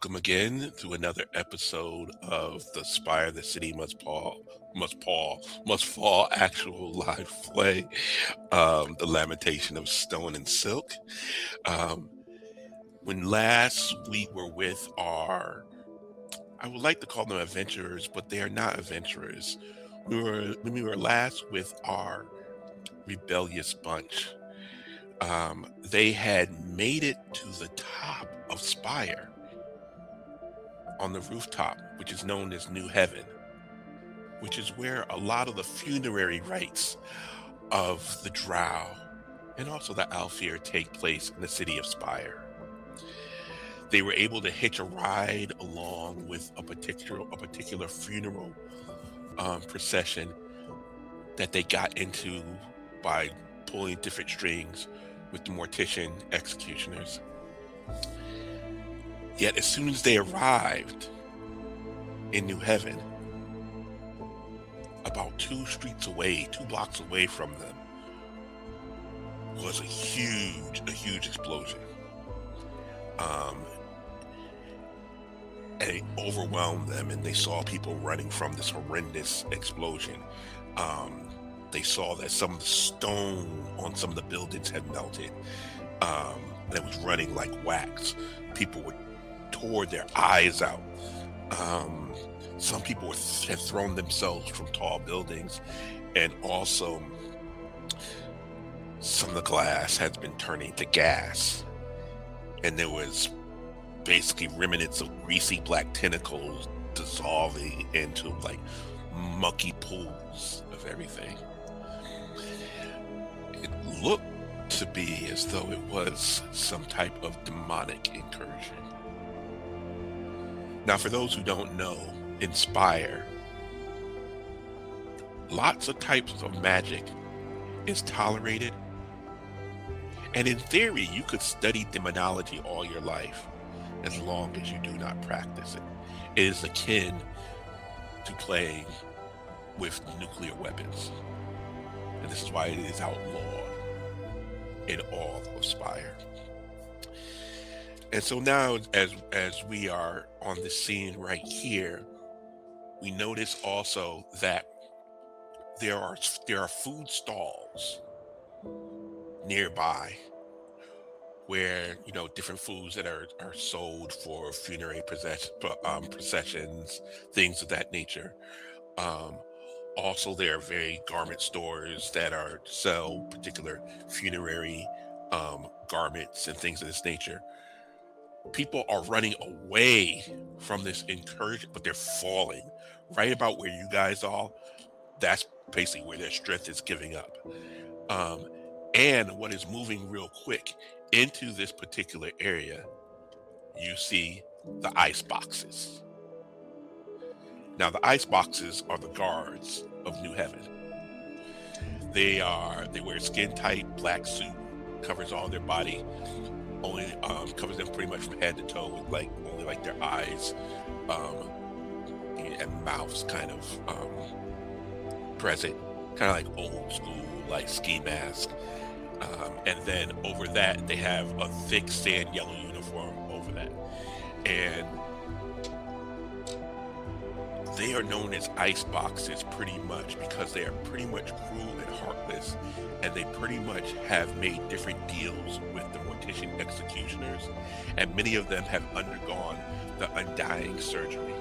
Welcome again to another episode of the Spire, the City Must Fall actual live play, The Lamentation of Stone and Silk. When last we were with our, I would like to call them adventurers, but they are not adventurers. When we were last with our rebellious bunch, they had made it to the top of Spire, on the rooftop, which is known as New Heaven, which is where a lot of the funerary rites of the Drow and also the Alfir take place in the city of Spire. They were able to hitch a ride along with a particular funeral procession that they got into by pulling different strings with the mortician executioners. Yet as soon as they arrived in New Heaven, about 2 blocks away from them, was a huge explosion. And it overwhelmed them, and they saw people running from this horrendous explosion. They saw that some of the stone on some of the buildings had melted. And it was running like wax. People were tore their eyes out. Some people had thrown themselves from tall buildings, and also some of the glass had been turning to gas, and there was basically remnants of greasy black tentacles dissolving into like mucky pools of everything. It looked to be as though it was some type of demonic incursion. Now, for those who don't know, in Spire, lots of types of magic is tolerated. And in theory, you could study demonology all your life as long as you do not practice it. It is akin to playing with nuclear weapons. And this is why it is outlawed in all of Spire. And so now, as we are on the scene right here, we notice also that there are food stalls nearby where, different foods that are sold for funerary processions, things of that nature. Also, there are garment stores that sell particular funerary garments and things of this nature. People are running away from this incursion, but they're falling right about where you guys are. That's basically where their strength is giving up. And what is moving real quick into this particular area, you see the ice boxes. Now, the ice boxes are the guards of New Heaven. They wear skin tight black suit, covers all their body, only covers them pretty much from head to toe, with only their eyes and mouths kind of present, kind of like old school ski mask. And then over that, they have a thick sand yellow uniform over that, and they are known as ice boxes pretty much because they are pretty much cruel and heartless, and they pretty much have made different deals with the mortician executioners, and many of them have undergone the undying surgery.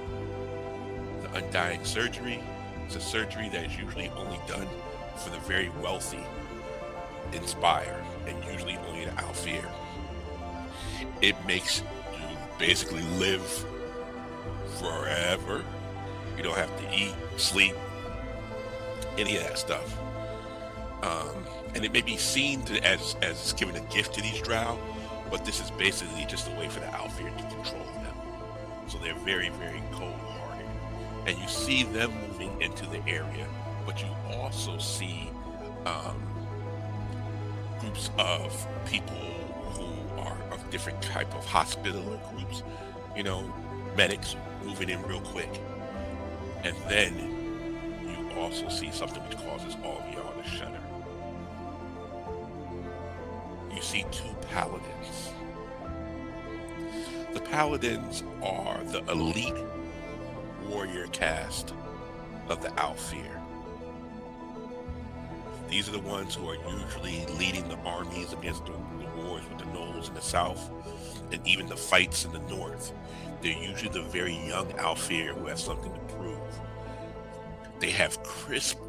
The undying surgery is a surgery that is usually only done for the very wealthy in Spire, and usually only in Alfir. It makes you basically live forever. You don't have to eat, sleep, any of that stuff. And it may be seen as giving a gift to these Drow, but this is basically just a way for the Alfir to control them. So they're very, very cold-hearted. And you see them moving into the area, but you also see groups of people who are of different type of hospitaler groups, medics moving in real quick. And then you also see something which causes all of y'all to shudder. You see 2 paladins. The paladins are the elite warrior caste of the Alfir. These are the ones who are usually leading the armies against the wars with the gnolls in the south, and even the fights in the north. They're usually the very young Alfir who have something to prove. They have crisp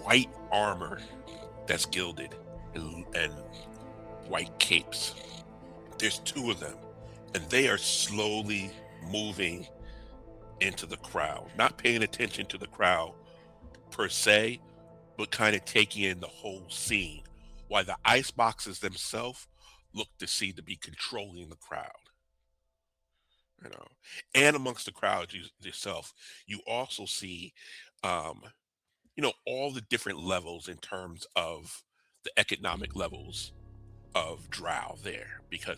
white armor that's gilded and white capes. There's 2 of them, and they are slowly moving into the crowd, not paying attention to the crowd per se, but kind of taking in the whole scene, while the ice boxes themselves look to be controlling the crowd. You know, and amongst the crowd yourself, you also see, um, all the different levels in terms of the economic levels of drow there, because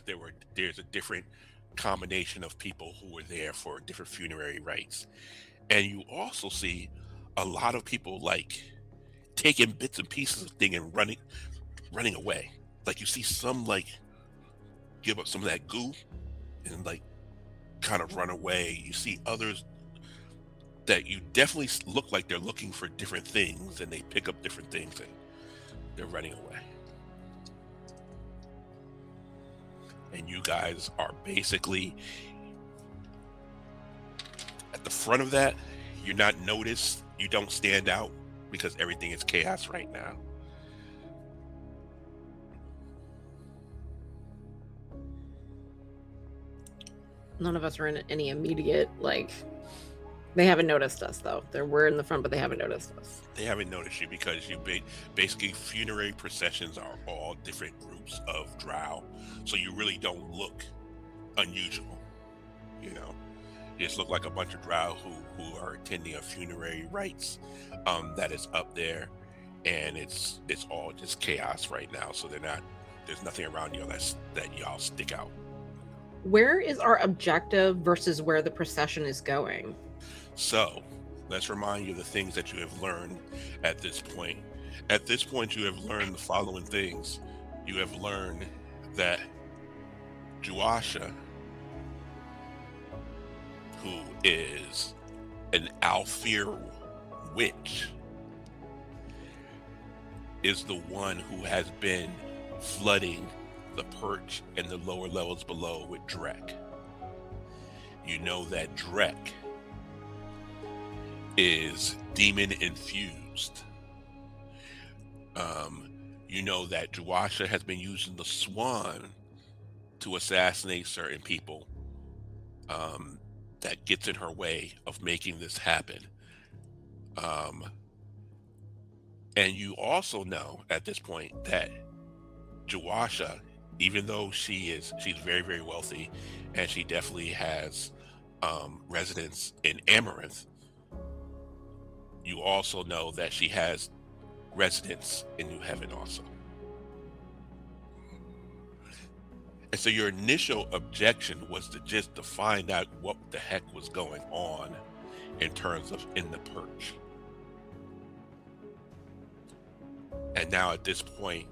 there's a different combination of people who were there for different funerary rites. And you also see a lot of people like taking bits and pieces of thing and running away. Like you see some like give up some of that goo and like kind of run away. You see others that you definitely look like they're looking for different things, and they pick up different things and they're running away. And you guys are basically at the front of that. You're not noticed. You don't stand out because everything is chaos right now. None of us are in any immediate, like, they haven't noticed us, though. We're in the front, but they haven't noticed us. They haven't noticed you because you basically funerary processions are all different groups of drow. So you really don't look unusual. You just look like a bunch of drow who are attending a funerary rites that is up there, and it's all just chaos right now. So there's nothing around you that y'all stick out. Where is our objective versus where the procession is going? So let's remind you of the things that you have learned at this point. At this point, you have learned the following things. You have learned that Juasha, who is an Alfir witch, is the one who has been flooding the perch and the lower levels below with Drek. You know that Drek is demon infused. You know that Juasha has been using the swan to assassinate certain people. That gets in her way of making this happen. And you also know at this point that Juasha, even though she's very, very wealthy, and she definitely has residence in Amaranth, you also know that she has residence in New Heaven also. And so your initial objection was to find out what the heck was going on in terms of in the perch. And now at this point,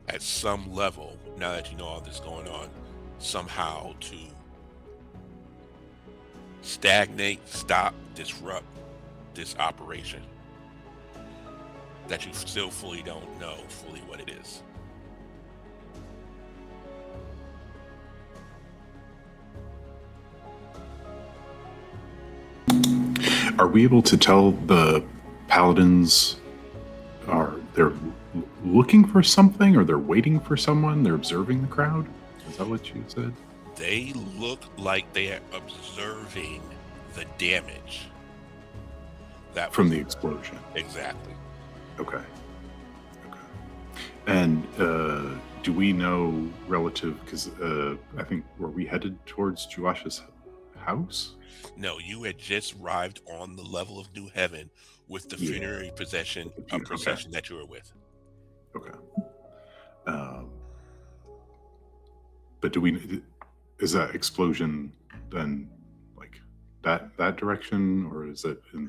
at some level, now that you know all this going on, somehow to stagnate, stop, disrupt this operation that you still fully don't know fully what it is. Are we able to tell the paladins they're looking for something, or they're waiting for someone? They're observing the crowd? Is that what you said? They look like they are observing the damage that from the explosion. Exactly. Okay. And do we know relative, because I think, were we headed towards Juasha's house? No, you had just arrived on the level of New Heaven with the funerary procession that you were with. Okay. But is that explosion then like that direction, or is it in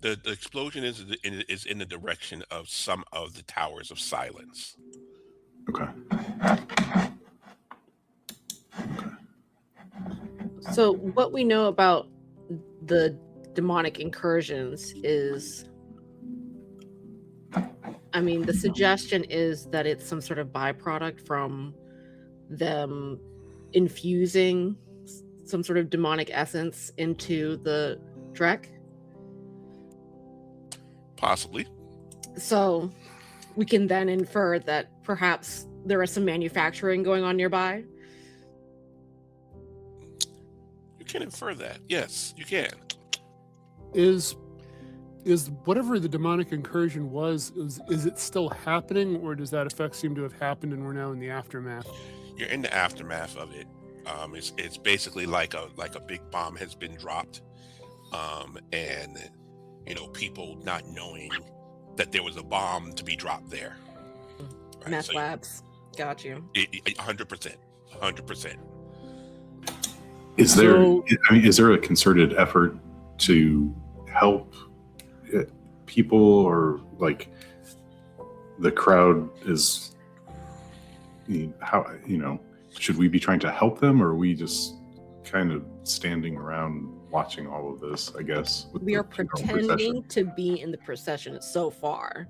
the explosion is in the direction of some of the towers of silence? Okay. So what we know about the demonic incursions is, I mean, the suggestion is that it's some sort of byproduct from them infusing some sort of demonic essence into the Drek. Possibly. So we can then infer that perhaps there is some manufacturing going on nearby. You can infer that. Yes, you can. Is whatever the demonic incursion was, is it still happening, or does that effect seem to have happened and we're now in the aftermath? You're in the aftermath of it. It's basically like a big bomb has been dropped, and people not knowing that there was a bomb to be dropped there. Right? Meth labs. Got you. 100%. 100%. Is there a concerted effort to help people, or like the crowd is? How should we be trying to help them, or are we just kind of standing around watching all of this? I guess We are pretending to be in the procession so far.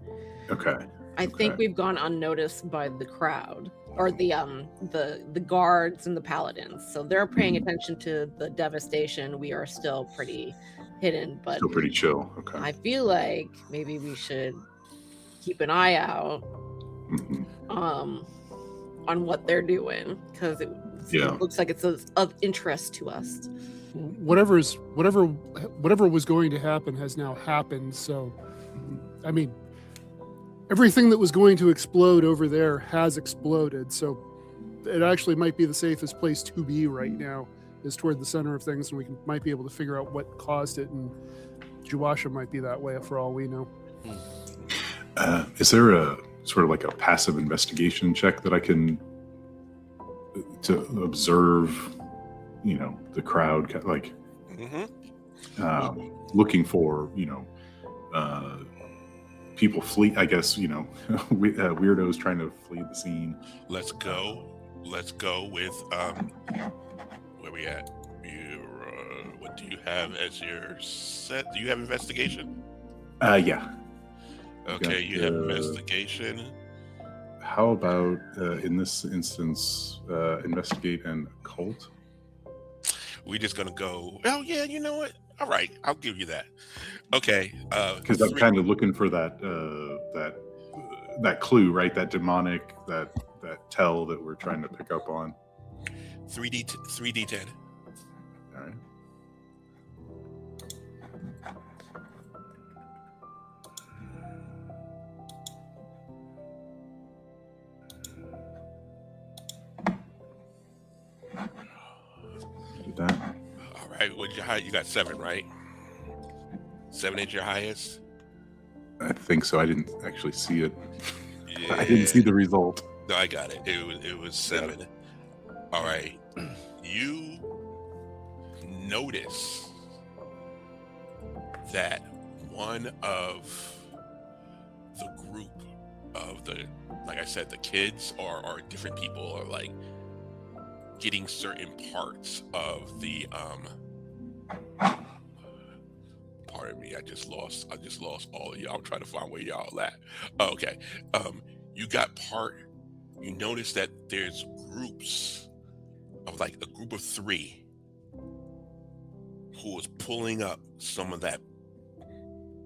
Okay. I think we've gone unnoticed by the crowd, or the guards and the paladins. So they're paying attention to the devastation. We are still pretty hidden, but Still pretty chill. Okay. I feel like maybe we should keep an eye out on what they're doing, because it looks like it's of interest to us. Whatever was going to happen has now happened. So, I mean, everything that was going to explode over there has exploded. So, it actually might be the safest place to be right now, is toward the center of things, and we might be able to figure out what caused it. And Juwasha might be that way for all we know. Is there a sort of like a passive investigation check that I can to observe, the crowd, like looking for, people flee, I guess, weirdos trying to flee the scene. Let's go with where we at? What do you have as your set? Do you have investigation? Yeah. Okay, you have investigation. How about in this instance, investigate an occult? We're just gonna go. Oh yeah, you know what? All right, I'll give you that. Okay, because I'm kind of looking for that that clue, right? That demonic, that tell that we're trying to pick up on. 3d10. All right. That. All right, what's your high? You got 7, right? 7 is your highest? I think so. I didn't actually see it. Yeah. I didn't see the result. No, I got it. It was 7. All right. You notice that one of the group of like I said, the kids or different people are like getting certain parts of the pardon me, I just lost all of y'all. I'm trying to find where y'all at. Oh, okay. You notice that there's groups of like a group of 3 who is pulling up some of that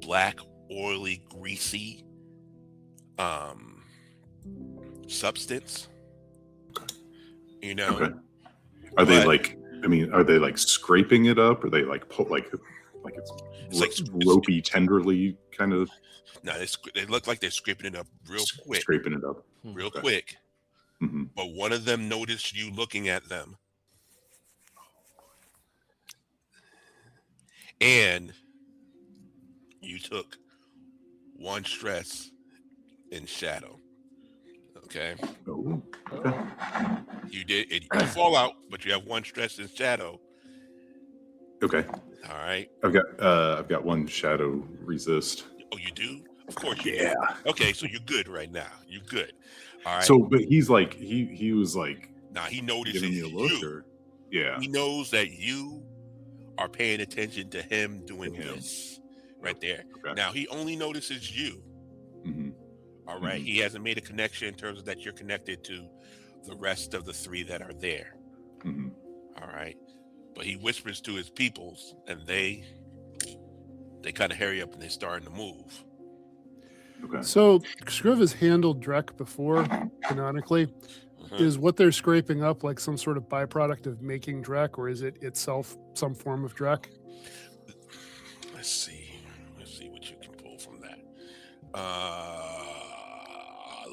black, oily, greasy substance. Okay. Are they like? I mean, are they like scraping it up? Or are they like it's ropey, tenderly kind of? No, they look like they're scraping it up real quick. Scraping it up real quick. Mm-hmm. But one of them noticed you looking at them, and you took 1 stress in shadow. Okay. Oh, okay. You did it. You fall out, but you have 1 stress in shadow. Okay. All right. I've got 1 shadow resist. Oh, you do? Of course you Yeah. do. Okay, so you're good right now. You're good. All right. So, but he's like he was like. Nah, he noticed giving me a look, you. or? Yeah. He knows that you are paying attention to him doing Him. this right there. Okay. Now he only notices you. Mm-hmm. All right. Mhm. He hasn't made a connection in terms of that you're connected to the rest of the 3 that are there. Mm-hmm. All right. But he whispers to his peoples, and they kind of hurry up and they're starting to move. Okay. So Scriv has handled Drek before, canonically. Uh-huh. Is what they're scraping up like some sort of byproduct of making Drek, or is it itself some form of Drek? Let's see what you can pull from that.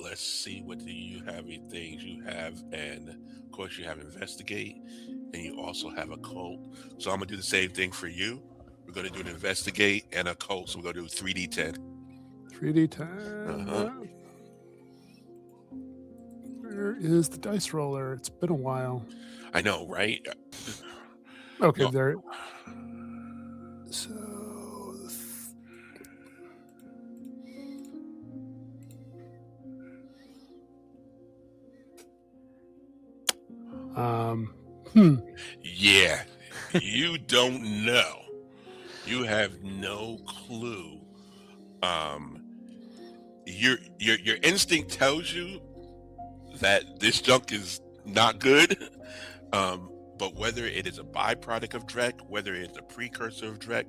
Let's see, what do you have? Things you have, and of course you have investigate, and you also have a cult. So I'm gonna do the same thing for you. We're gonna do an investigate and a cult. So we're gonna do 3d10. 3d10. Uh-huh. Where is the dice roller? It's been a while. I know, right? Okay, No. there. So. Yeah, you don't know. You have no clue. Your instinct tells you that this junk is not good. But whether it is a byproduct of Drek, whether it's a precursor of Drek,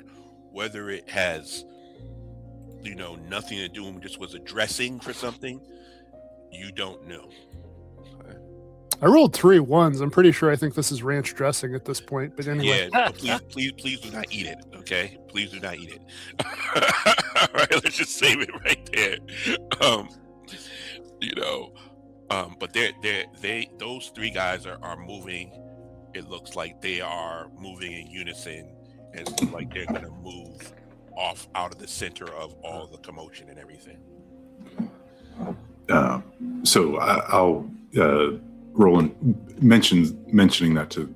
whether it has, nothing to do and just was a dressing for something, you don't know. I rolled 3 1s. I'm pretty sure I think this is ranch dressing at this point. But anyway. Yeah, but please do not eat it. Okay, please do not eat it. All right, let's just save it right there. But those 3 guys are moving. It looks like they are moving in unison, and look like they're gonna move off out of the center of all the commotion and everything. So I'll roll and mentioning that to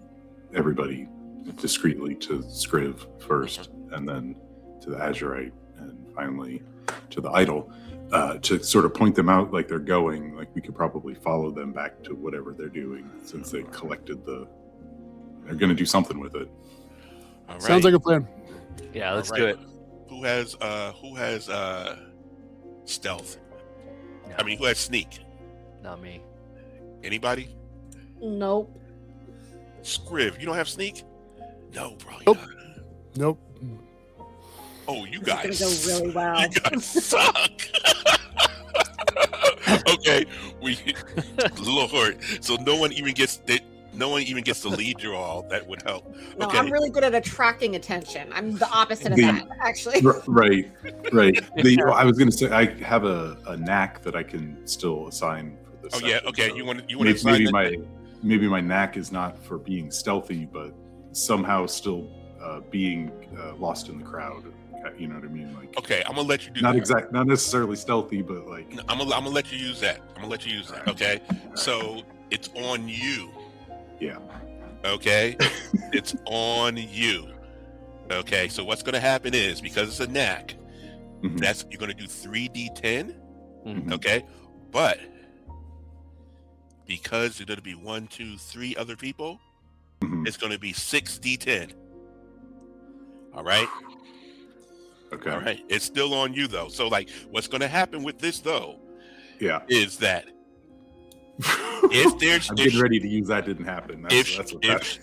everybody discreetly, to Scriv first, and then to the Azurite, and finally to the Idol, to sort of point them out like they're going, like we could probably follow them back to whatever they're doing, since they collected they're going to do something with it. All right. Sounds like a plan. Yeah, let's All do right. it. Who has stealth? No, I mean, who has sneak? not me. Anybody? Nope. Scriv, you don't have sneak? No, probably Nope. not. Nope. Oh, you This guys. is gonna go really well. You guys suck. Okay, Lord. So no one even gets to lead you all. That would help. No, Okay. I'm really good at attracting attention. I'm the opposite of The- that, actually. Right. I was going to say, I have a knack that I can still assign for this. Oh yeah. session, Okay. so You want to maybe my knack is not for being stealthy, but somehow still being lost in the crowd. You know what I mean? Like, Okay, I'm gonna let you do not that. not necessarily stealthy, but like, I'm gonna let you use that. Okay. So it's on you. yeah. Okay. It's on you. Okay. So what's gonna happen is, because it's a knack, Mhm. you're gonna do 3d10. Mhm. Okay. But because there's gonna be 1, 2, 3 other people, Mhm. it's gonna be 6d10. All right. Okay. All right. It's still on you though. So like, what's gonna happen with this though Yeah. is that if there's I'm getting ready to use that didn't happen. That's what that.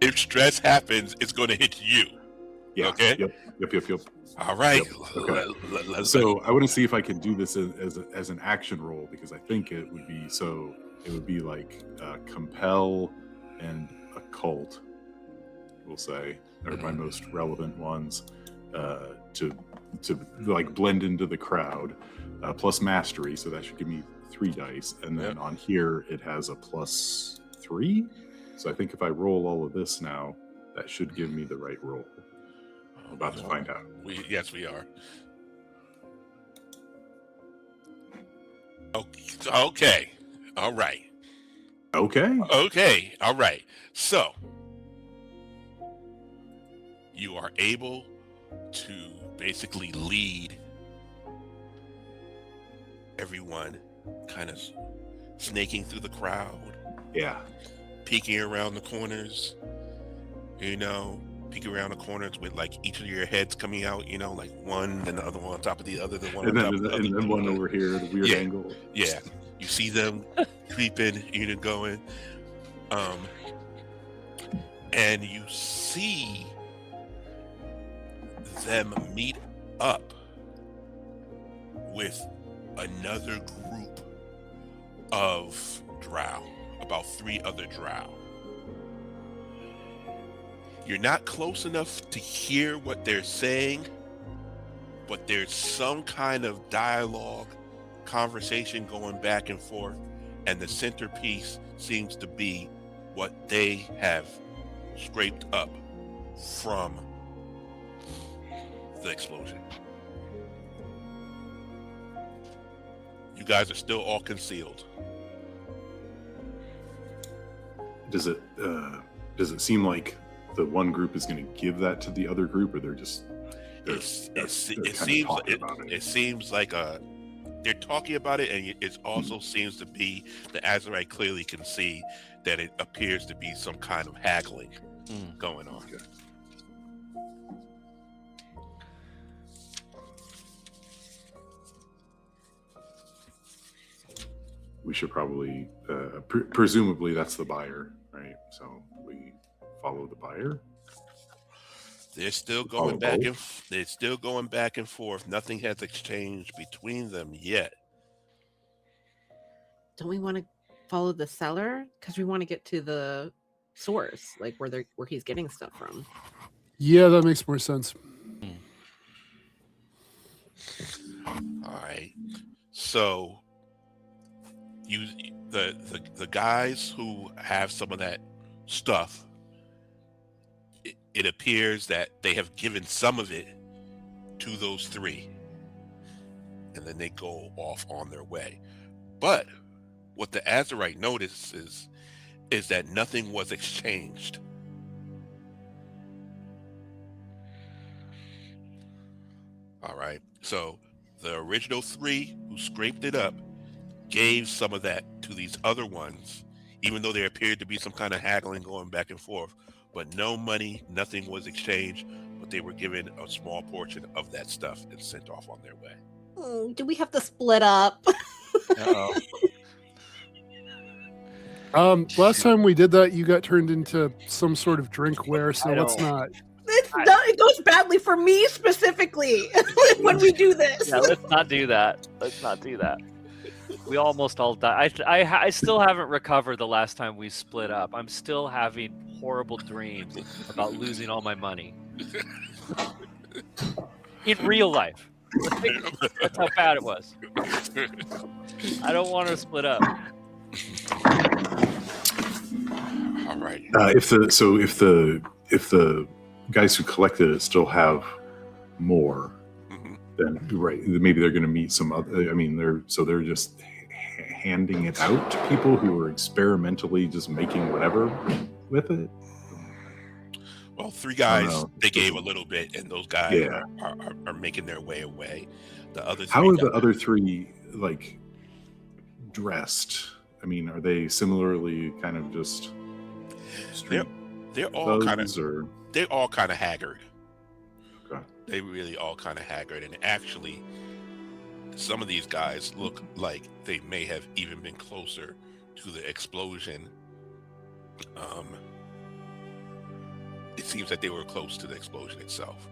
If stress happens, it's going to hit you. Yeah. Okay. Yep. All right. Yep. Okay. So I want to see if I can do this as an action roll, because I think it would be like compel and occult, we'll say, are my most relevant ones, to like blend into the crowd, plus mastery, so that should give me 3 dice, and then on here it has a +3. So I think if I roll all of this now, that should give me the right roll. I'm about to find out. Yes, we are. Okay. All right. Okay. All right. So you are able to basically lead everyone, kind of snaking through the crowd. Yeah. peeking around the corners, peeking around the corners with like each of your heads coming out, like one, then the other one on top of the other, the one And on top of the then, other. and then one over here, the weird Yeah. angle. Yeah, you see them creeping, going, and you see them meet up with another group of drow, about 3 other drow. You're not close enough to hear what they're saying, but there's some kind of dialogue, conversation going back and forth, and the centerpiece seems to be what they have scraped up from the explosion. You guys are still all concealed. Does it seem like the one group is going to give that to the other group, or it seems like they're talking about it, and it also seems to be the Azurite clearly can see that it appears to be some kind of haggling going on. Okay. We should probably, presumably that's the buyer, right? So we follow the buyer. They're still going back and forth. Nothing has exchanged between them yet. Don't we want to follow the seller? Because we want to get to the source, like where he's getting stuff from. Yeah, that makes more sense. All right. So the guys who have some of that stuff, it appears that they have given some of it to those 3, and then they go off on their way. But what the Azurite notices is that nothing was exchanged. All right. So the original 3 who scraped it up gave some of that to these other ones, even though there appeared to be some kind of haggling going back and forth. But no money, nothing was exchanged, but they were given a small portion of that stuff and sent off on their way. Do we have to split up? Last time we did that, you got turned into some sort of drinkware, so let's not. It goes badly for me specifically when we do this. Yeah, let's not do that. We almost all died. I still haven't recovered the last time we split up. I'm still having horrible dreams about losing all my money. In real life. That's how bad it was. I don't want to split up. All right. If the guys who collected it still have more, then right, maybe they're going to meet some other. I mean, they're just handing it out to people who are experimentally just making whatever with it. Well, 3 guys, they gave a little bit, and those guys are making their way away. The other 3 How are the other 3 like dressed? I mean, are they similarly kind of just street they're all kind of or? They're all kind of haggard. Okay. They really all kind of haggard, and actually, some of these guys look like they may have even been closer to the explosion. It seems that they were close to the explosion itself.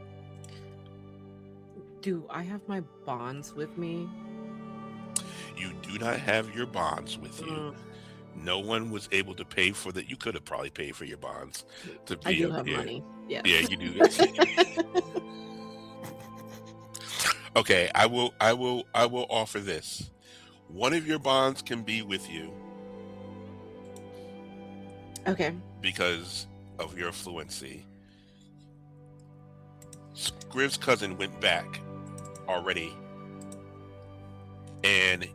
Do I have my bonds with me? You do not have your bonds with you. No one was able to pay for that. You could have probably paid for your bonds to be I do up have here. money. Yeah. Yeah, you do. Okay, I will offer this. One of your bonds can be with you. Okay. Because of your fluency. Scriv's cousin went back already, and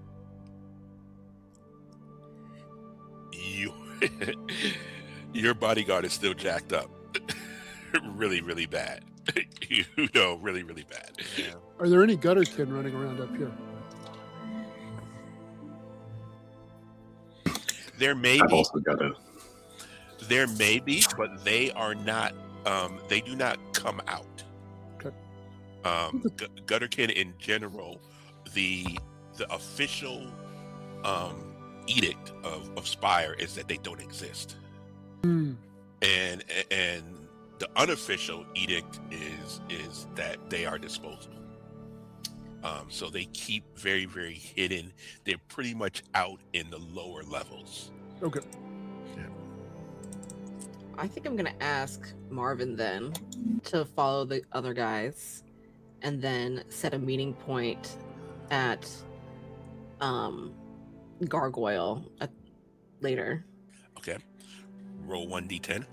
your bodyguard is still jacked up. Really, really bad. Really, really bad. Yeah. Are there any gutterkin running around up here? There may I've be. also got There may be, but they are not. They do not come out. Okay. Gutterkin in general, the official edict of Spire is that they don't exist, Hmm. and the unofficial edict is that they are disposable. So they keep very, very hidden. They're pretty much out in the lower levels. Okay. I think I'm gonna ask Marvin then to follow the other guys, and then set a meeting point at Gargoyle later. Okay. Roll 1d10.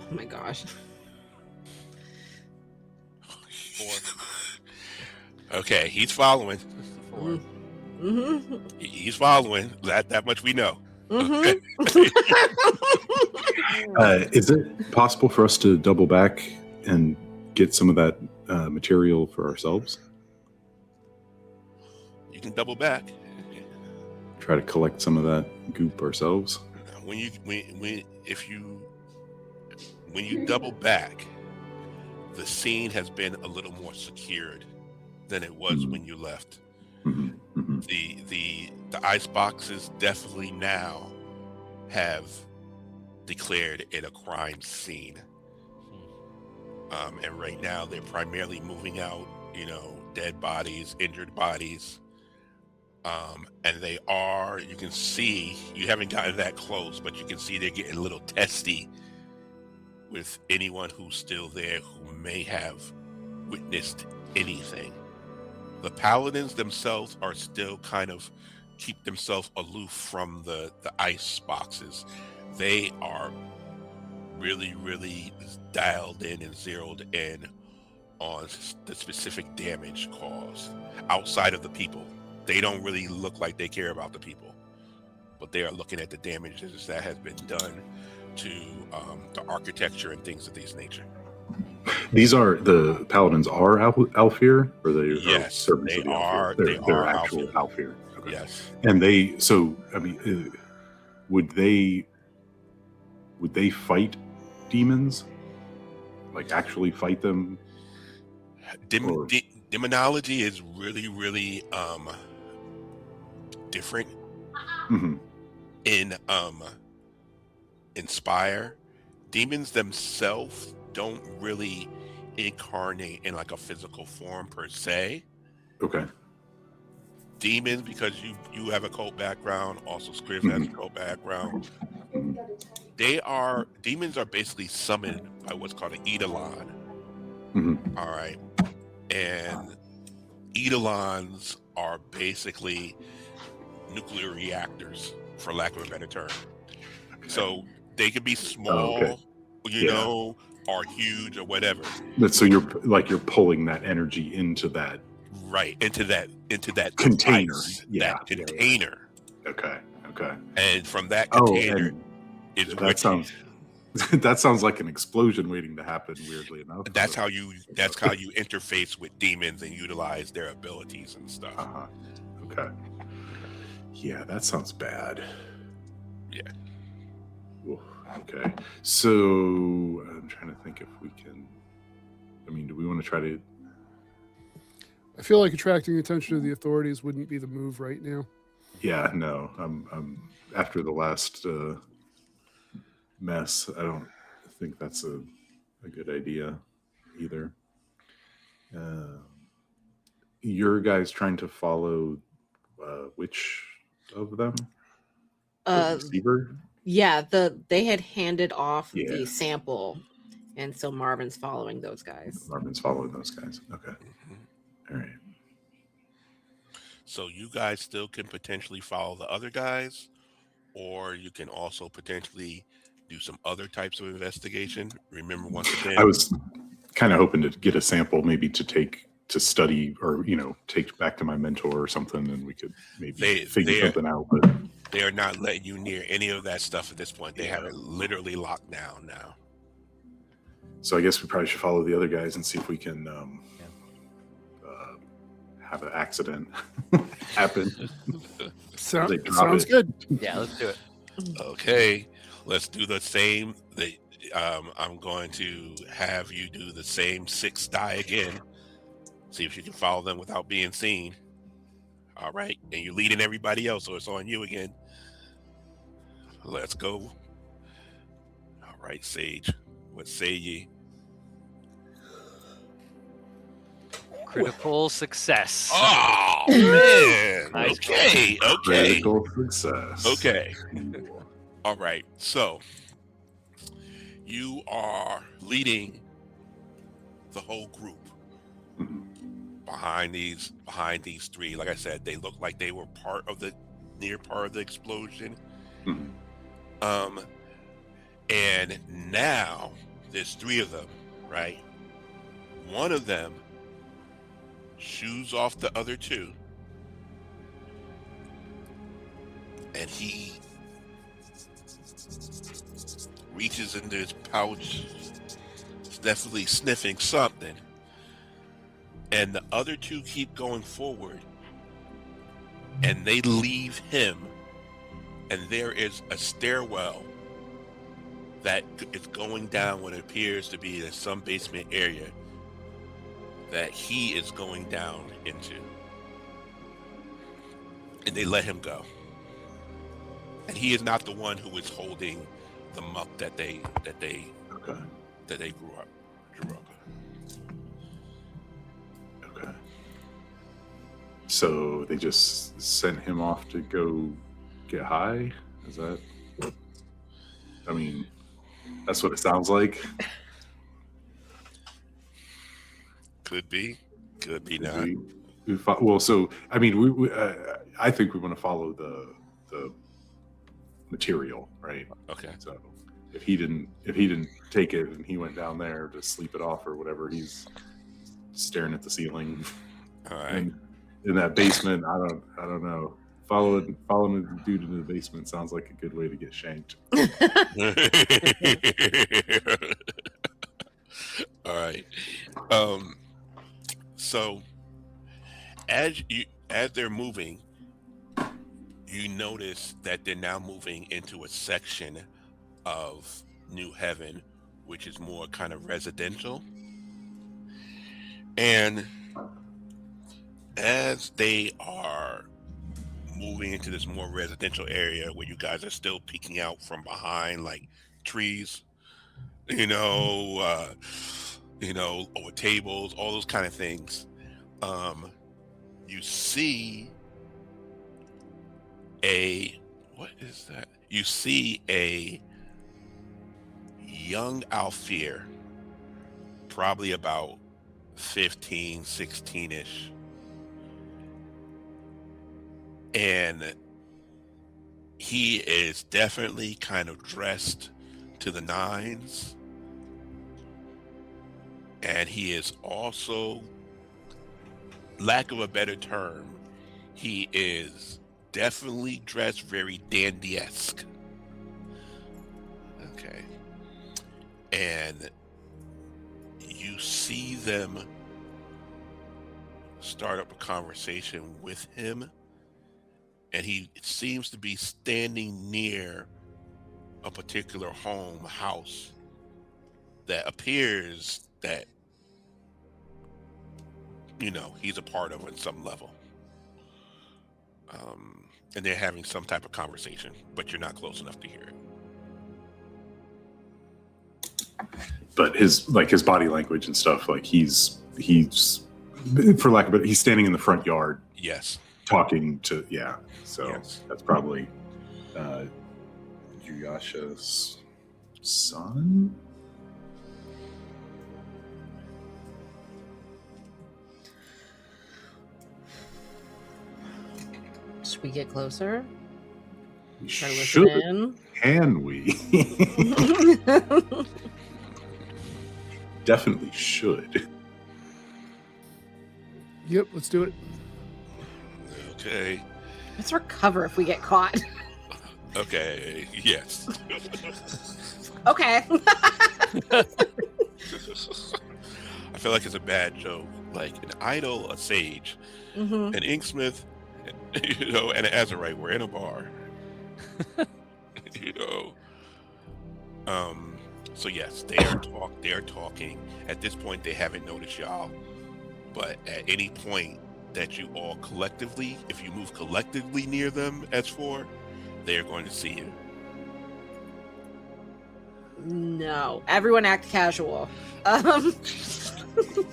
Oh my gosh. 4. Okay, he's following. 4. Mm-hmm. He's following. That much we know. Mm-hmm. Is it possible for us to double back and get some of that material for ourselves? You can double back. Try to collect some of that goop ourselves? When you double back, the scene has been a little more secured than it was when you left. Mm-hmm. Mm-hmm. The ice boxes definitely now have declared it a crime scene. And right now they're primarily moving out, dead bodies, injured bodies. And they are, you can see, you haven't gotten that close, but you can see they're getting a little testy with anyone who's still there who may have witnessed anything. The paladins themselves are still kind of keep themselves aloof from the ice boxes. They are really, really dialed in and zeroed in on the specific damage caused outside of the people. They don't really look like they care about the people, but they are looking at the damages that has been done to the architecture and things of this nature. These are the paladins are Alfir, or they Yes, servants they of the are. Alfir? They're are actual Alfir. Alfir. Okay. Yes. And they, so I mean, would they fight demons? Like actually fight them? Or- Demonology is really, really different Mm-hmm. in Spire. Demons themselves don't really incarnate in like a physical form per se. Okay. Demons, because you have a cult background, also Scriv has a cult background. Demons are basically summoned by what's called an Eidolon. Mm-hmm. All right. And Eidolons are basically nuclear reactors, for lack of a better term. So they could be small, or huge or whatever. But so you're pulling that energy into that Into that container. device, Yeah. that container. Yeah. Okay. And from that container is that sounds that sounds like an explosion waiting to happen, weirdly enough. that's how you interface with demons and utilize their abilities and stuff. Uh-huh. Okay. Yeah, that sounds bad. Yeah. Ooh, okay. So I'm trying to think if we can. I mean, do we want to try to? I feel like attracting attention to the authorities wouldn't be the move right now. Yeah, no. I'm after the last mess. I don't think that's a good idea either. Your guys trying to follow which of them? The receiver? Yeah, they had handed off Yeah. the sample, and so Marvin's following those guys. Marvin's following those guys. Okay. All right. So you guys still can potentially follow the other guys, or you can also potentially do some other types of investigation. Remember, once again, I was kind of hoping to get a sample, maybe to study, or take back to my mentor or something, and we could maybe figure something out. But they are not letting you near any of that stuff at this point. They have it literally locked down now. So I guess we probably should follow the other guys and see if we can have an accident happen. Sounds They drop it. good. Yeah, let's do it. Okay, let's do the same. I'm going to have you do the same 6 die again. See if you can follow them without being seen. All right, and you're leading everybody else, so it's on you again. Let's go. All right, Sage, what say ye? Critical success. Oh man! Nice. Okay. Critical success. Okay. All right. So you are leading the whole group behind these 3. Like I said, they look like they were part of the explosion. Mhm. And now there's 3 of them, right? One of them shoos off the other 2, and he reaches into his pouch, definitely sniffing something, and the other 2 keep going forward, and they leave him, and there is a stairwell that is going down what appears to be in some basement area that he is going down into, and they let him go. And he is not the one who is holding the muck that they grew up. Okay. So they just sent him off to go get high? Is that? I mean, that's what it sounds like. Could be not. Well, so I mean, we I think we want to follow the material, right? Okay. So if he didn't take it and he went down there to sleep it off or whatever, he's staring at the ceiling. All right. And in that basement, I don't know. Following the dude into the basement sounds like a good way to get shanked. All right. So as they're moving, you notice that they're now moving into a section of New Heaven, which is more kind of residential. And as they are moving into this more residential area where you guys are still peeking out from behind like trees, or tables, all those kind of things, you see what is that? You see a young Alfear, probably about 15, 16-ish. And he is definitely kind of dressed to the nines. And he is also, lack of a better term, he is definitely dressed very dandy-esque. Okay. And you see them start up a conversation with him, and he seems to be standing near a particular house that appears that he's a part of on some level. And they're having some type of conversation, but you're not close enough to hear it. But his body language and stuff, like he's for lack of it, he's standing in the front yard. Yes. Talking to, so Yes. That's probably Yuyasha's son. Should we get closer? We Try to listen should. in? Can we? Definitely should. Yep, let's do it. Okay. Let's recover if we get caught. Okay. Yes. Okay. feel like it's a bad joke. Like an idol, a sage, Mm-hmm. an Inksmith, you know, and an Azurite. We're in a bar. You know. So yes, they are talking. At this point, they haven't noticed y'all. But at any point that you all collectively, if you move collectively near them as four, they are going to see you. No, everyone act casual.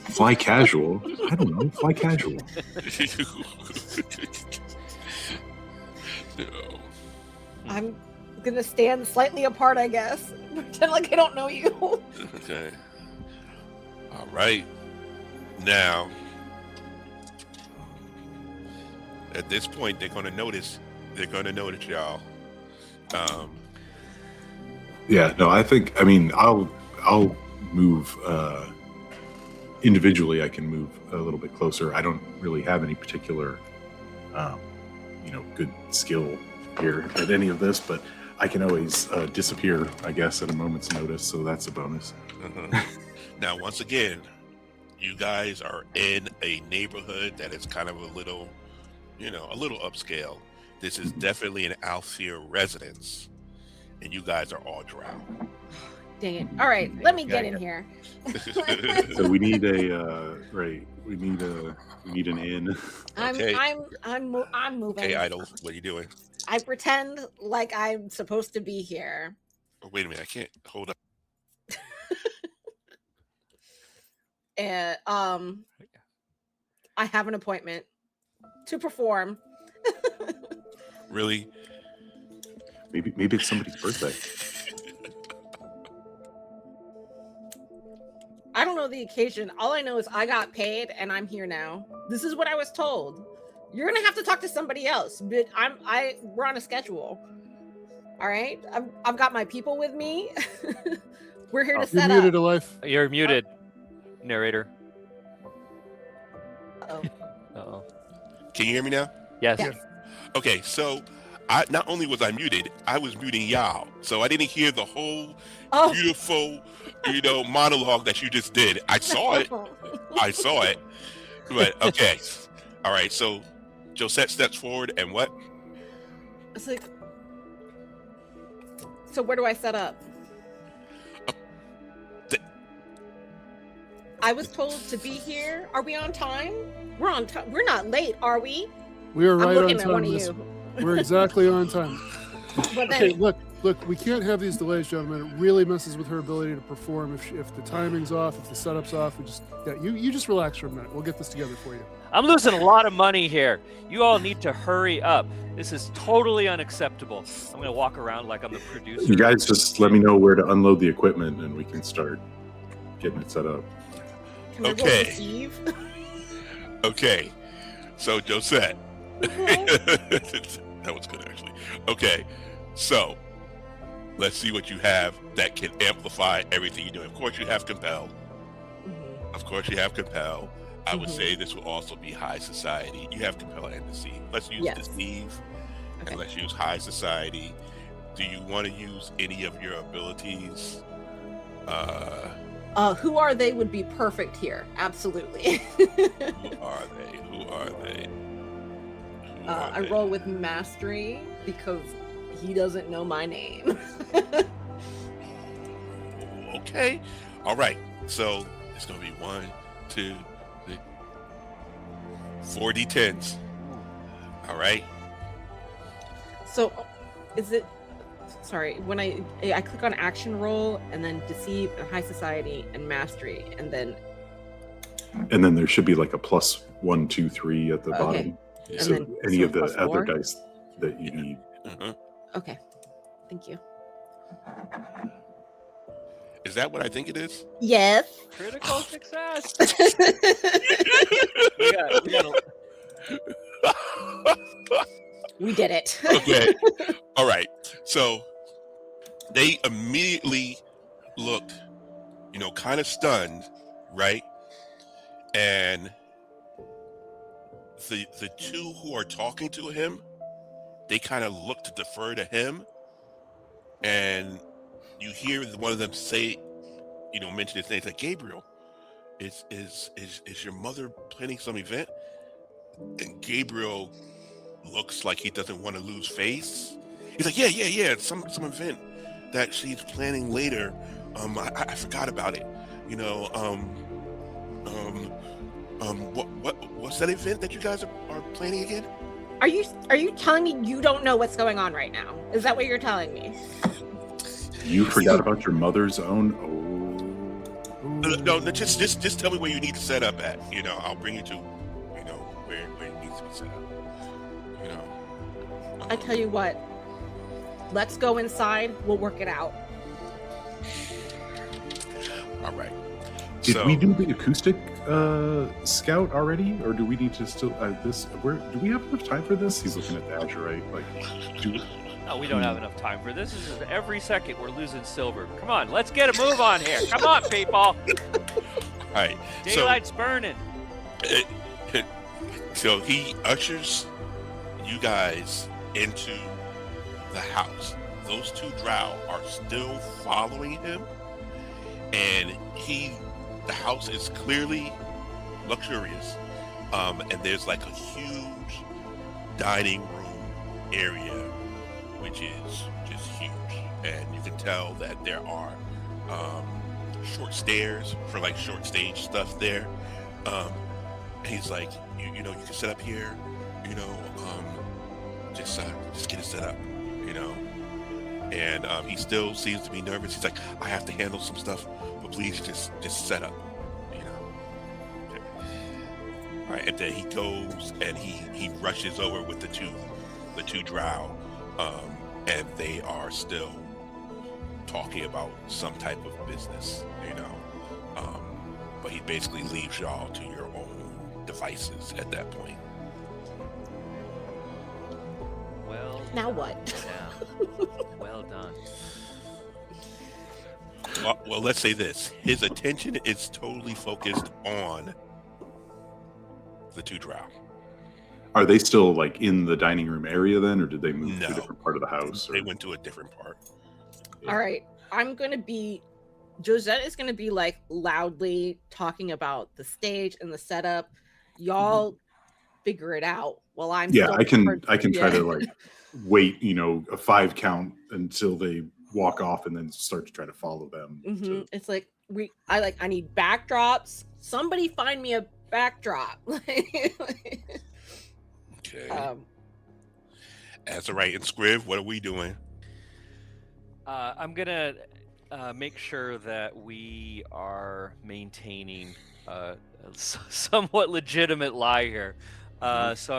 Fly casual. I don't know. Fly casual. No. I'm gonna stand slightly apart, I guess. Pretend like I don't know you. Okay. All right. Now, at this point, they're going to notice. They're going to notice y'all. Yeah. No, I mean, I'll move individually. I can move a little bit closer. I don't really have any particular, good skill here at any of this, but I can always disappear, I guess, at a moment's notice. So that's a bonus. Now, once again, you guys are in a neighborhood that is kind of a little upscale. This is definitely an Althea residence, and you guys are all drowned. Dang it! All right, let me get in here. So we need we need an inn. Okay. I'm moving. Okay, Idol, what are you doing? I pretend like I'm supposed to be here. Oh, wait a minute, I can't hold up. And I have an appointment to perform. Really? Maybe it's somebody's birthday. I don't know the occasion. All I know is I got paid and I'm here now. This is what I was told. You're gonna have to talk to somebody else, but we're on a schedule. All right, I've got my people with me. We're here to You're set muted, up. Alive. You're muted, narrator. Oh, Uh-oh. Can you hear me now? Yes. Yes. Okay, so I not only was I muted, I was muting y'all, so I didn't hear the whole oh. beautiful, monologue that you just did. I saw it, but okay, all right. So Josette steps forward, and what? It's like, so where do I set up? I was told to be here. Are we on time? We're on time. We're not late, are we? We are I'm right looking on at one time. of Miss. you. We're exactly on time. But Okay, then, look, we can't have these delays, gentlemen. It really messes with her ability to perform if the timing's off, if the setup's off. You just relax for a minute. We'll get this together for you. I'm losing a lot of money here. You all need to hurry up. This is totally unacceptable. I'm gonna walk around like I'm the producer. You guys just let me know where to unload the equipment, and we can start getting it set up. can I roll Okay. deceive? Okay, so Josette. That was good, actually. Okay, so let's see what you have that can amplify everything you're doing. Of course, you have compel. I would say this will also be high society. You have compel and deceive. Let's use Yes. deceive, Okay. and let's use high society. Do you want to use any of your abilities? Who are they would be perfect here. Absolutely. Who are they? I roll with mastery because he doesn't know my name. Okay. All right. So it's going to be 1, 2, 3, 4 D10s. All right. So, is it? Sorry, when I click on action roll and then deceive and high society and mastery and then there should be like a +1, 2, 3 at the Okay. bottom. Yeah. So And then- any so of the plus other 4? dice that you need. okay, thank you. Is that what I think it is? Yes. Critical success. We did it. Okay. All right. So they immediately looked, kind of stunned, right? And the two who are talking to him, they kind of look to defer to him, and you hear one of them say, mention his name, it's like, Gabriel, is your mother planning some event? And Gabriel looks like he doesn't want to lose face. He's like, yeah, some event that she's planning later. I forgot about it. You know, what's that event that you guys are planning again? Are you telling me you don't know what's going on right now? Is that what you're telling me? You forgot about your mother's own. No, just tell me where you need to set up at. You know, I'll bring you to, you know, where it needs to be set up. You know. I tell you what. Let's go inside. We'll work it out. All right. Did we do the acoustic scout already, or do we need to still do we have enough time for this? He's looking at the Azurite like. No, we don't have enough time for this. This is every second we're losing silver. Come on, let's get a move on here. Come on, people. All right. Daylight's burning. So he ushers you guys into the house. Those two drow are still following him, and the house is clearly luxurious, and there's like a huge dining room area, which is just huge, and you can tell that there are short stairs for like short stage stuff there. And he's like, you know, you can set up here, you know, just get it set up, you know. And he still seems to be nervous. He's like, I have to handle some stuff, but please just set up, you know. Okay. All right, and then he goes and he rushes over with the two drow, and they are still talking about some type of business, you know. But he basically leaves y'all to your own devices at that point. Well. Now what? Yeah. Well done. Well, let's say this. His attention is totally focused on the two drow. Are they still like in the dining room area then, or did they move to a No. different part of the house? They went to a different part. All right. Josette is going to be like loudly talking about the stage and the setup. Y'all figure it out while I'm I can try Yeah. to like wait, you know, a 5 count until they walk off and then start to try to follow them. to- It's like I need backdrops. Somebody find me a backdrop. Okay. Azurite and Scriv, what are we doing? I'm gonna make sure that we are maintaining a somewhat legitimate lie here. So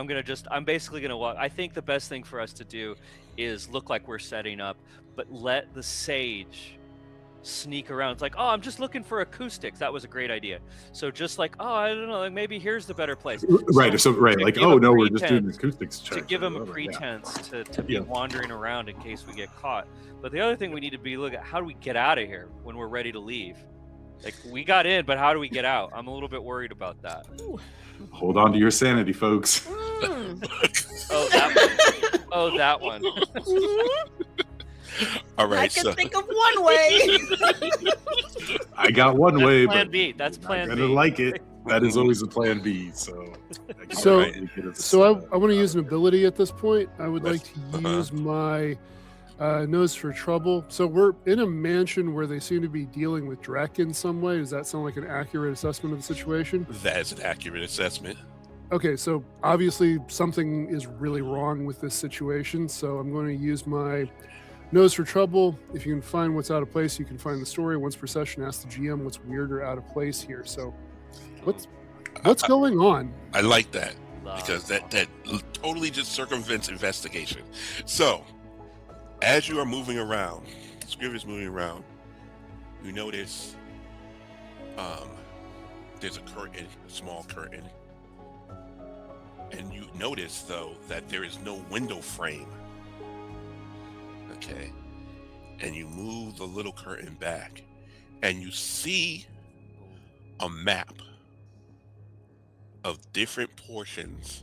I'm basically gonna walk. I think the best thing for us to do is look like we're setting up, but let the sage sneak around. It's like, oh, I'm just looking for acoustics. That was a great idea. So just like, oh, I don't know, like maybe here's the better place. Right. So Right. to Like, give oh a no, we're just doing pretense- acoustics check. to give them a Whatever, yeah. pretense to be Yeah. wandering around in case we get caught. But the other thing we need to be look at, how do we get out of here when we're ready to leave? Like, we got in, but how do we get out? I'm a little bit worried about that. Hold on to your sanity, folks. Oh, that one. All right. I can So think of one way. I got one way, Plan but B. That's I'm plan gonna B. like it. That is always a plan B. So, I can So- definitely get it. So I want to use an ability at this point. I would like to Uh-huh. use my nose for trouble. So we're in a mansion where they seem to be dealing with Drek in some way. Does that sound like an accurate assessment of the situation? that is an accurate assessment. Okay, so obviously something is really wrong with this situation. So I'm going to use my nose for trouble. If you can find what's out of place, you can find the story. Once per session, ask the GM what's weird or out of place here. So what's going on? I like that Love. because that totally just circumvents investigation. So, as you are moving around, Scriv is moving around, you notice there's a curtain, a small curtain. And you notice, though, that there is no window frame. Okay. And you move the little curtain back, and you see a map of different portions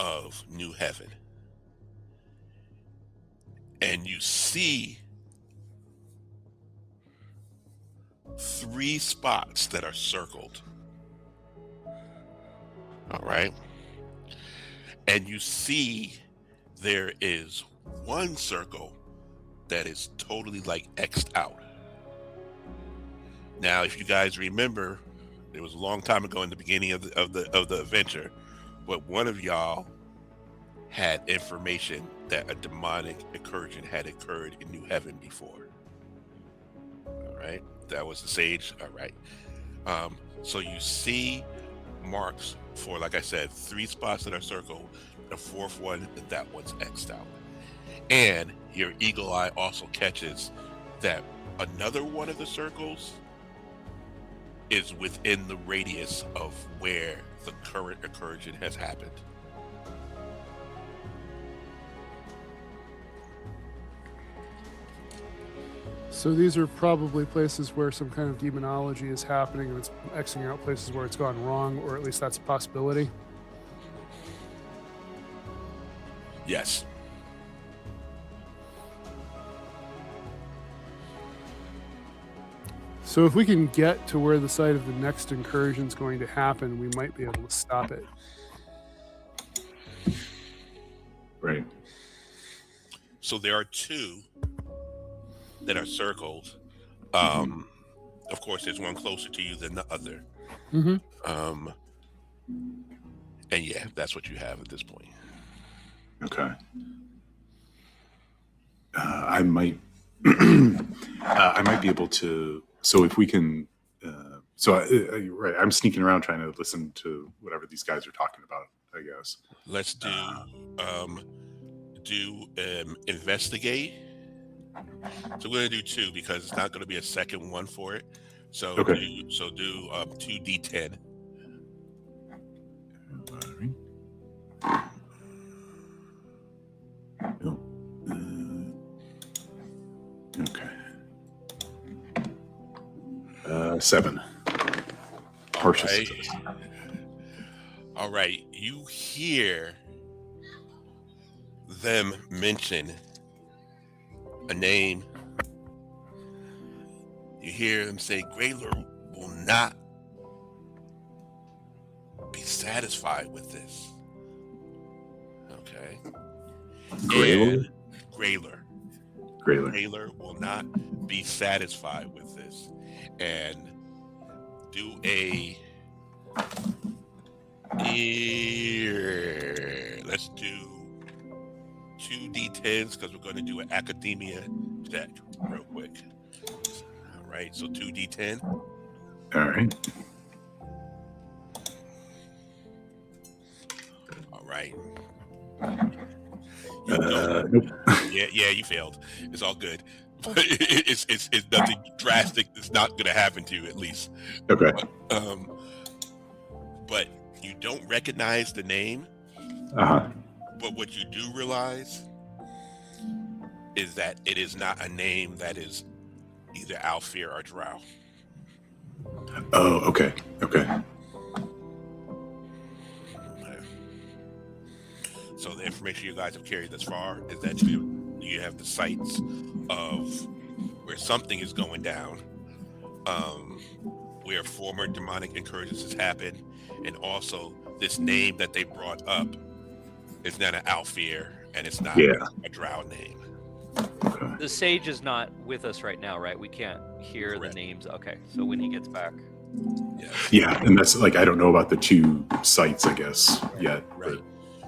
of New Heaven. And you see 3 spots that are circled. All right. And you see there is one circle that is totally like X'd out. Now, if you guys remember, it was a long time ago in the beginning of the adventure, but one of y'all had information that a demonic incursion had occurred in New Heaven before. All right, that was the sage. All right, so you see marks for, like I said, 3 spots that are circled. The 4th one, that one's X'd out, and your eagle eye also catches that another one of the circles is within the radius of where the current incursion has happened. So these are probably places where some kind of demonology is happening, and it's Xing out places where it's gone wrong, or at least that's a possibility. Yes. So if we can get to where the site of the next incursion is going to happen, we might be able to stop it. Right. So there are 2 that are circled. Of course, there's one closer to you than the other. Mm-hmm. And yeah, that's what you have at this point. Okay. I might be able to. So if we can, right, I'm sneaking around trying to listen to whatever these guys are talking about, I guess. Let's do investigate. So we're gonna do 2 because it's not gonna be a second one for it. So Okay. do 2d10. Okay. 7. Partial Right. success. All right, you hear them mention a name. You hear them say, Grayler will not be satisfied with this. Okay. Grayler? And Grayler. Grayler. Grayler will not be satisfied with this. And do a let's do 2d10s because we're going to do an academia check real quick. All right, so 2d10. All right. All right. Nope. Yeah, you failed. It's all good. But it's nothing drastic. It's not going to happen to you, at least. Okay. But you don't recognize the name. Uh-huh. But what you do realize is that it is not a name that is either Alfir or Drow. Oh, okay. Okay. So the information you guys have carried thus far is that you have the sites of where something is going down, where former demonic incursions has happened, and also this name that they brought up is not an Alfir and it's not a Drow name. Okay. The sage is not with us right now, right? We can't hear Correct. the names. Okay, so when he gets back. Yeah, and that's like, I don't know about the 2 sites, I guess, yet. Right.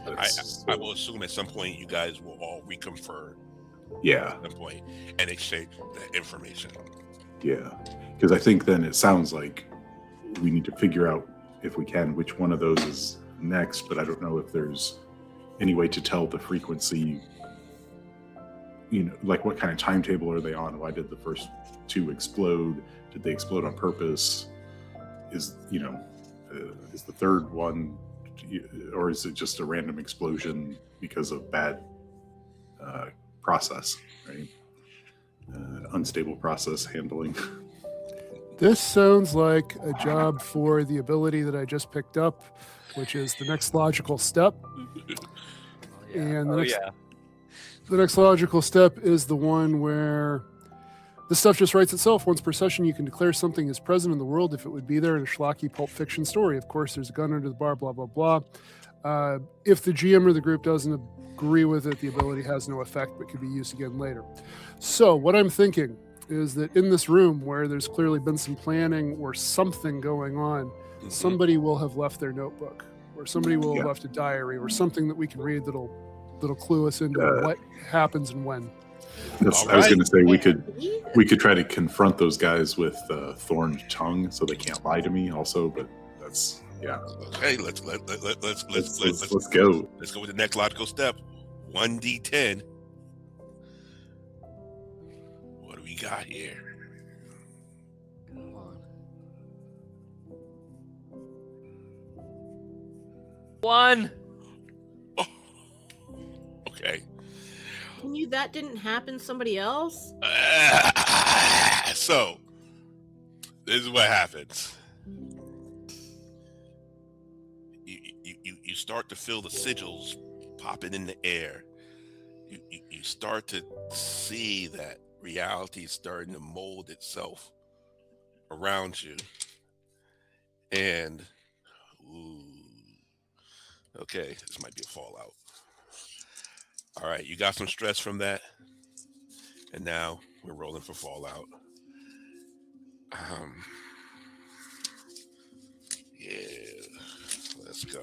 But I will assume at some point you guys will all reconfirm yeah. at some point and exchange that information. Yeah. Because I think then it sounds like we need to figure out, if we can, which one of those is next, but I don't know if there's any way to tell the frequency, like what kind of timetable are they on? Why did the first 2 explode? Did they explode on purpose? Is the 3rd one, or is it just a random explosion because of bad process, right? Unstable process handling. This sounds like a job for the ability that I just picked up, which is the next logical step. And the next logical step is the one where This stuff just writes itself. Once per session, you can declare something is present in the world if it would be there in a schlocky pulp fiction story. Of course, there's a gun under the bar, blah, blah, blah. If the GM or the group doesn't agree with it, the ability has no effect but can be used again later. So what I'm thinking is that in this room where there's clearly been some planning or something going on, somebody will have left their notebook, or somebody will have left a diary, or something that we can read that'll clue us into what happens and when. I was going to say we could try to confront those guys with thorned tongue so they can't lie to me. Also, but that's Okay, let's go. Let's go with the next logical step. 1d10. What do we got here? Come on. 1. Okay. That didn't happen. Somebody else. So this is what happens. You start to feel the sigils popping in the air. You start to see that reality is starting to mold itself around you. And okay, this might be a fallout. All right, you got some stress from that, and now we're rolling for fallout. Yeah, let's go.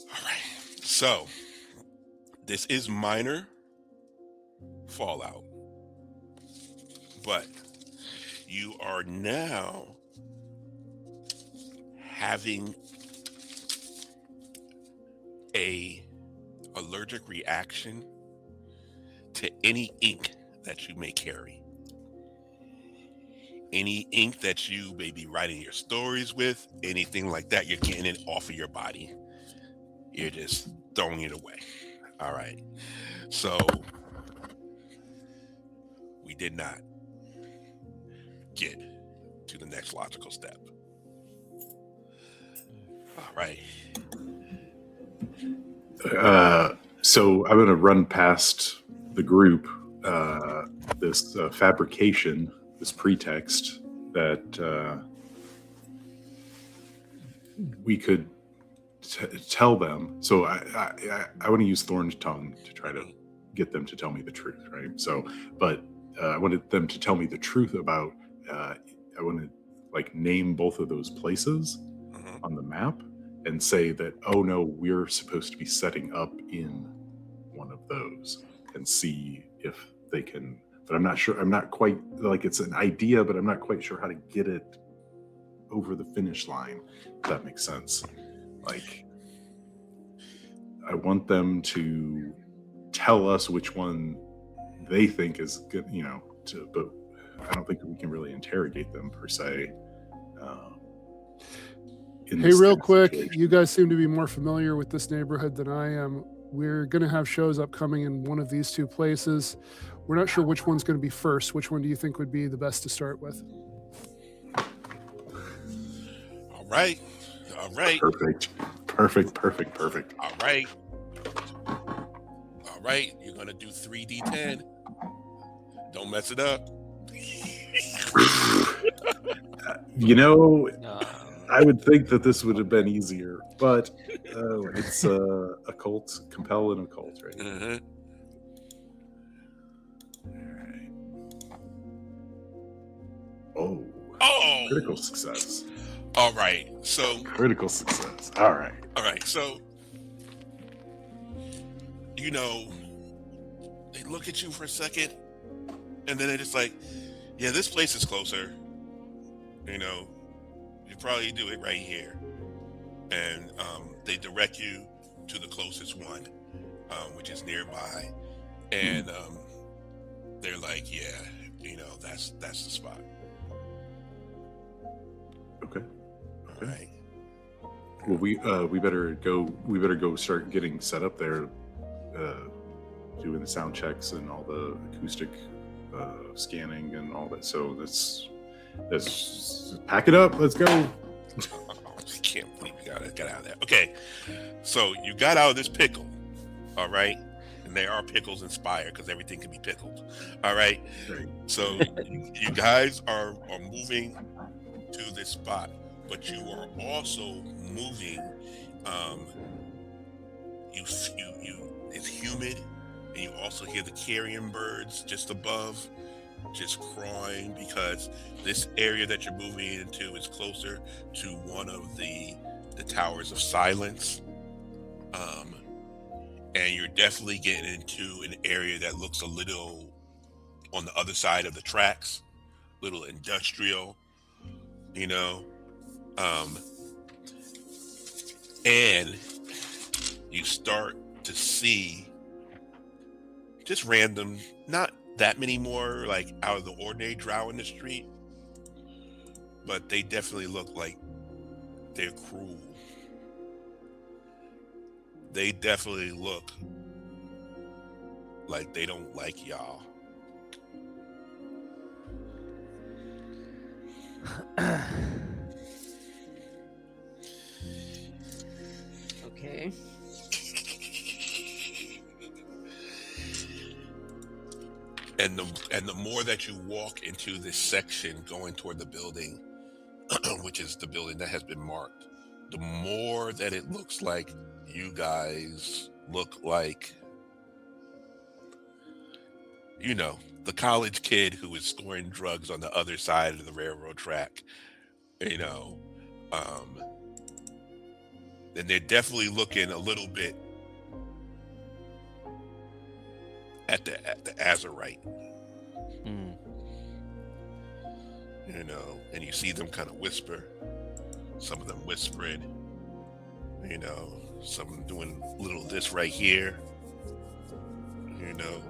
All right, so this is minor fallout, but you are now having a allergic reaction to any ink that you may carry. Any ink that you may be writing your stories with, anything like that, you're getting it off of your body. You're just throwing it away. All right. So we did not get to the next logical step. All right. So I'm going to run past the group this fabrication, this pretext that we could tell them. So I want to use Thorn's tongue to try to get them to tell me the truth, right? So, but I wanted them to tell me the truth about. I want to name both of those places on the map and say that, oh no, we're supposed to be setting up in one of those and see if they can, but I'm not sure. I'm not quite it's an idea, but I'm not quite sure how to get it over the finish line. If that makes sense. I want them to tell us which one they think is good, but I don't think we can really interrogate them per se. Hey, real quick, you guys seem to be more familiar with this neighborhood than I am. We're going to have shows upcoming in one of these two places. We're not sure which one's going to be first. Which one do you think would be the best to start with? All right. Perfect. All right. You're going to do 3d10. Don't mess it up. I would think that this would have been easier, but it's occult, compel and occult, right? Mm-hmm. All right. Oh, critical success. All right, so critical success. All right, so they look at you for a second, and then they're just like, "Yeah, this place is closer. You probably do it right here," and they direct you to the closest one, which is nearby, and they're like, "Yeah, that's the spot." Okay. All right. Well, we better go start getting set up there, doing the sound checks and all the acoustic scanning and all that. So let's pack it up. Let's go. can't believe you got out of there. Okay, so you got out of this pickle, all right? And there are pickles in Spire because everything can be pickled, all right? So you guys are moving to this spot, but you are also moving. It's humid, and you also hear the carrion birds just above, just crawling, because this area that you're moving into is closer to one of the towers of silence, and you're definitely getting into an area that looks a little on the other side of the tracks, little industrial, you know, and you start to see just random, not that many more like out of the ordinary drow in the street, but they definitely look like they're cruel. They definitely look like they don't like y'all. Okay. And the more that you walk into this section going toward the building, which is the building that has been marked, the more that it looks like you guys look like, you know, the college kid who is storing drugs on the other side of the railroad track, you know. And they're definitely looking a little bit at the Azurite. You know, and you see them kind of whisper, some of them whispering, you know, some of them doing a little this right here, you know.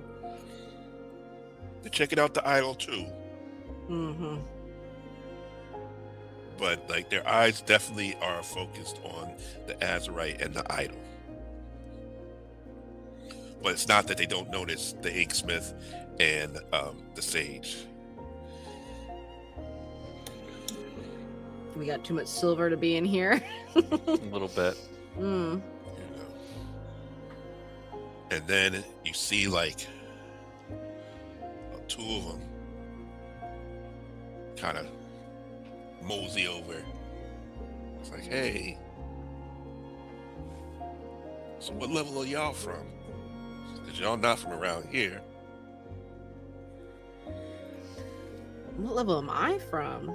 They're checking out the idol too. Mm-hmm. But like their eyes definitely are focused on the Azurite and the idol. But it's not that they don't notice the Inksmith and the sage. We got too much silver to be in here. A little bit. Mm. You know. And then you see like two of them kind of mosey over. It's like, hey, so what level are y'all from? Because y'all not from around here. What level am I from?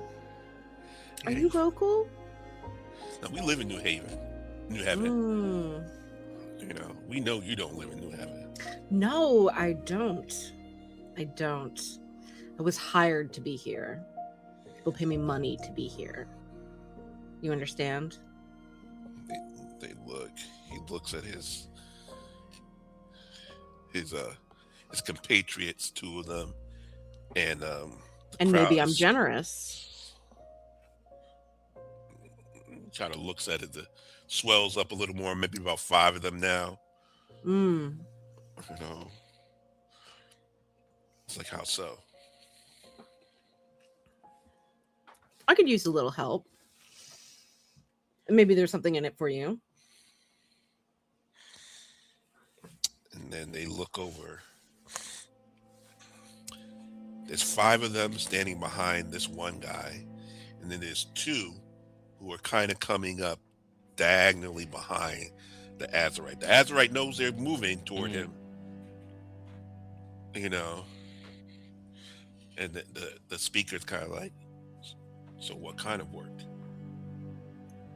Are Hey, you local? no, we live in New Haven. New Haven. You know, we know you don't live in New Haven. No, I don't. I don't. I was hired to be here. People pay me money to be here. You understand? They look. He looks at his compatriots, two of them, and And maybe I'm crowds. generous. Kind of looks at it, the swells up a little more, maybe about 5 of them now. Mm. You know, it's like, how so? I could use a little help. Maybe there's something in it for you. And then they look over. There's 5 of them standing behind this one guy, and then there's 2 who are kind of coming up diagonally behind the Azurite. The Azurite knows they're moving toward him, you know, and the speaker's kind of like, so what kind of work?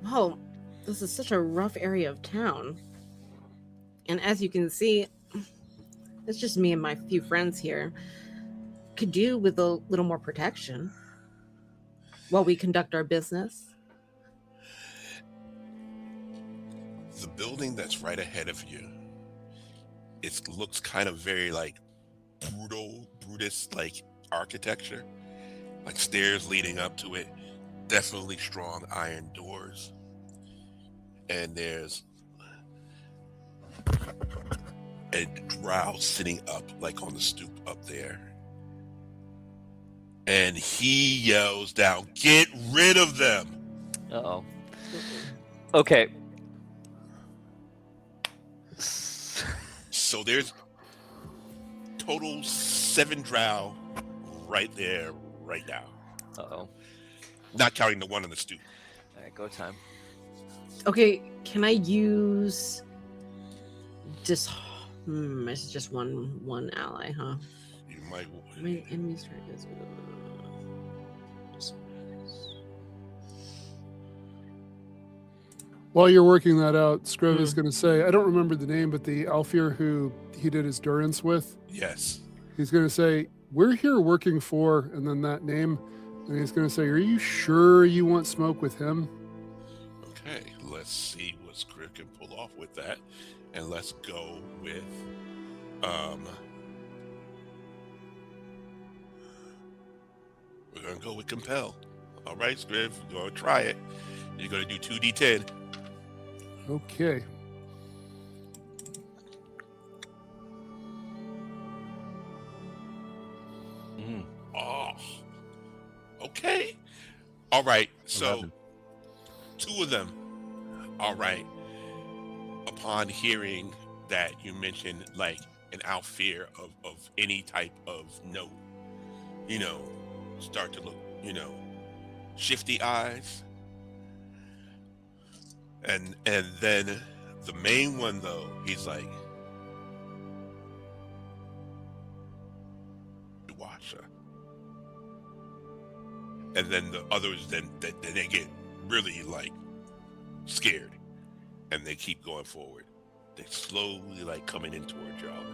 Oh, this is such a rough area of town. And as you can see, it's just me and my few friends here. Could do with a little more protection while we conduct our business. The building that's right ahead of you, it looks kind of very like Brutus like architecture, like stairs leading up to it, definitely strong iron doors, and there's a drow sitting up like on the stoop up there, and he yells down, "Get rid of them!" Uh-oh. Okay. So there's total 7 drow right there, right now. Uh-oh. Not counting the one in the stew. All right, go time. Okay, can I use this? It's just one ally, huh? You might. My enemy's target is. While you're working that out, Scriv is going to say, I don't remember the name, but the Alfir who he did his durance with, Yes. he's going to say, we're here working for, and then that name, and he's going to say, are you sure you want smoke with him? Okay, let's see what Scriv can pull off with that. And let's go with we're gonna go with compel. All right, Scriv, you're gonna try it. You're gonna do 2d10. Okay. Oh, okay. All right, so 11. 2 of them. All right. Upon hearing that you mentioned like an outfear of any type of note, start to look, shifty eyes. And then the main one though, he's like, watch her. And then the others then they get really like scared. And they keep going forward. They're slowly like coming in towards y'all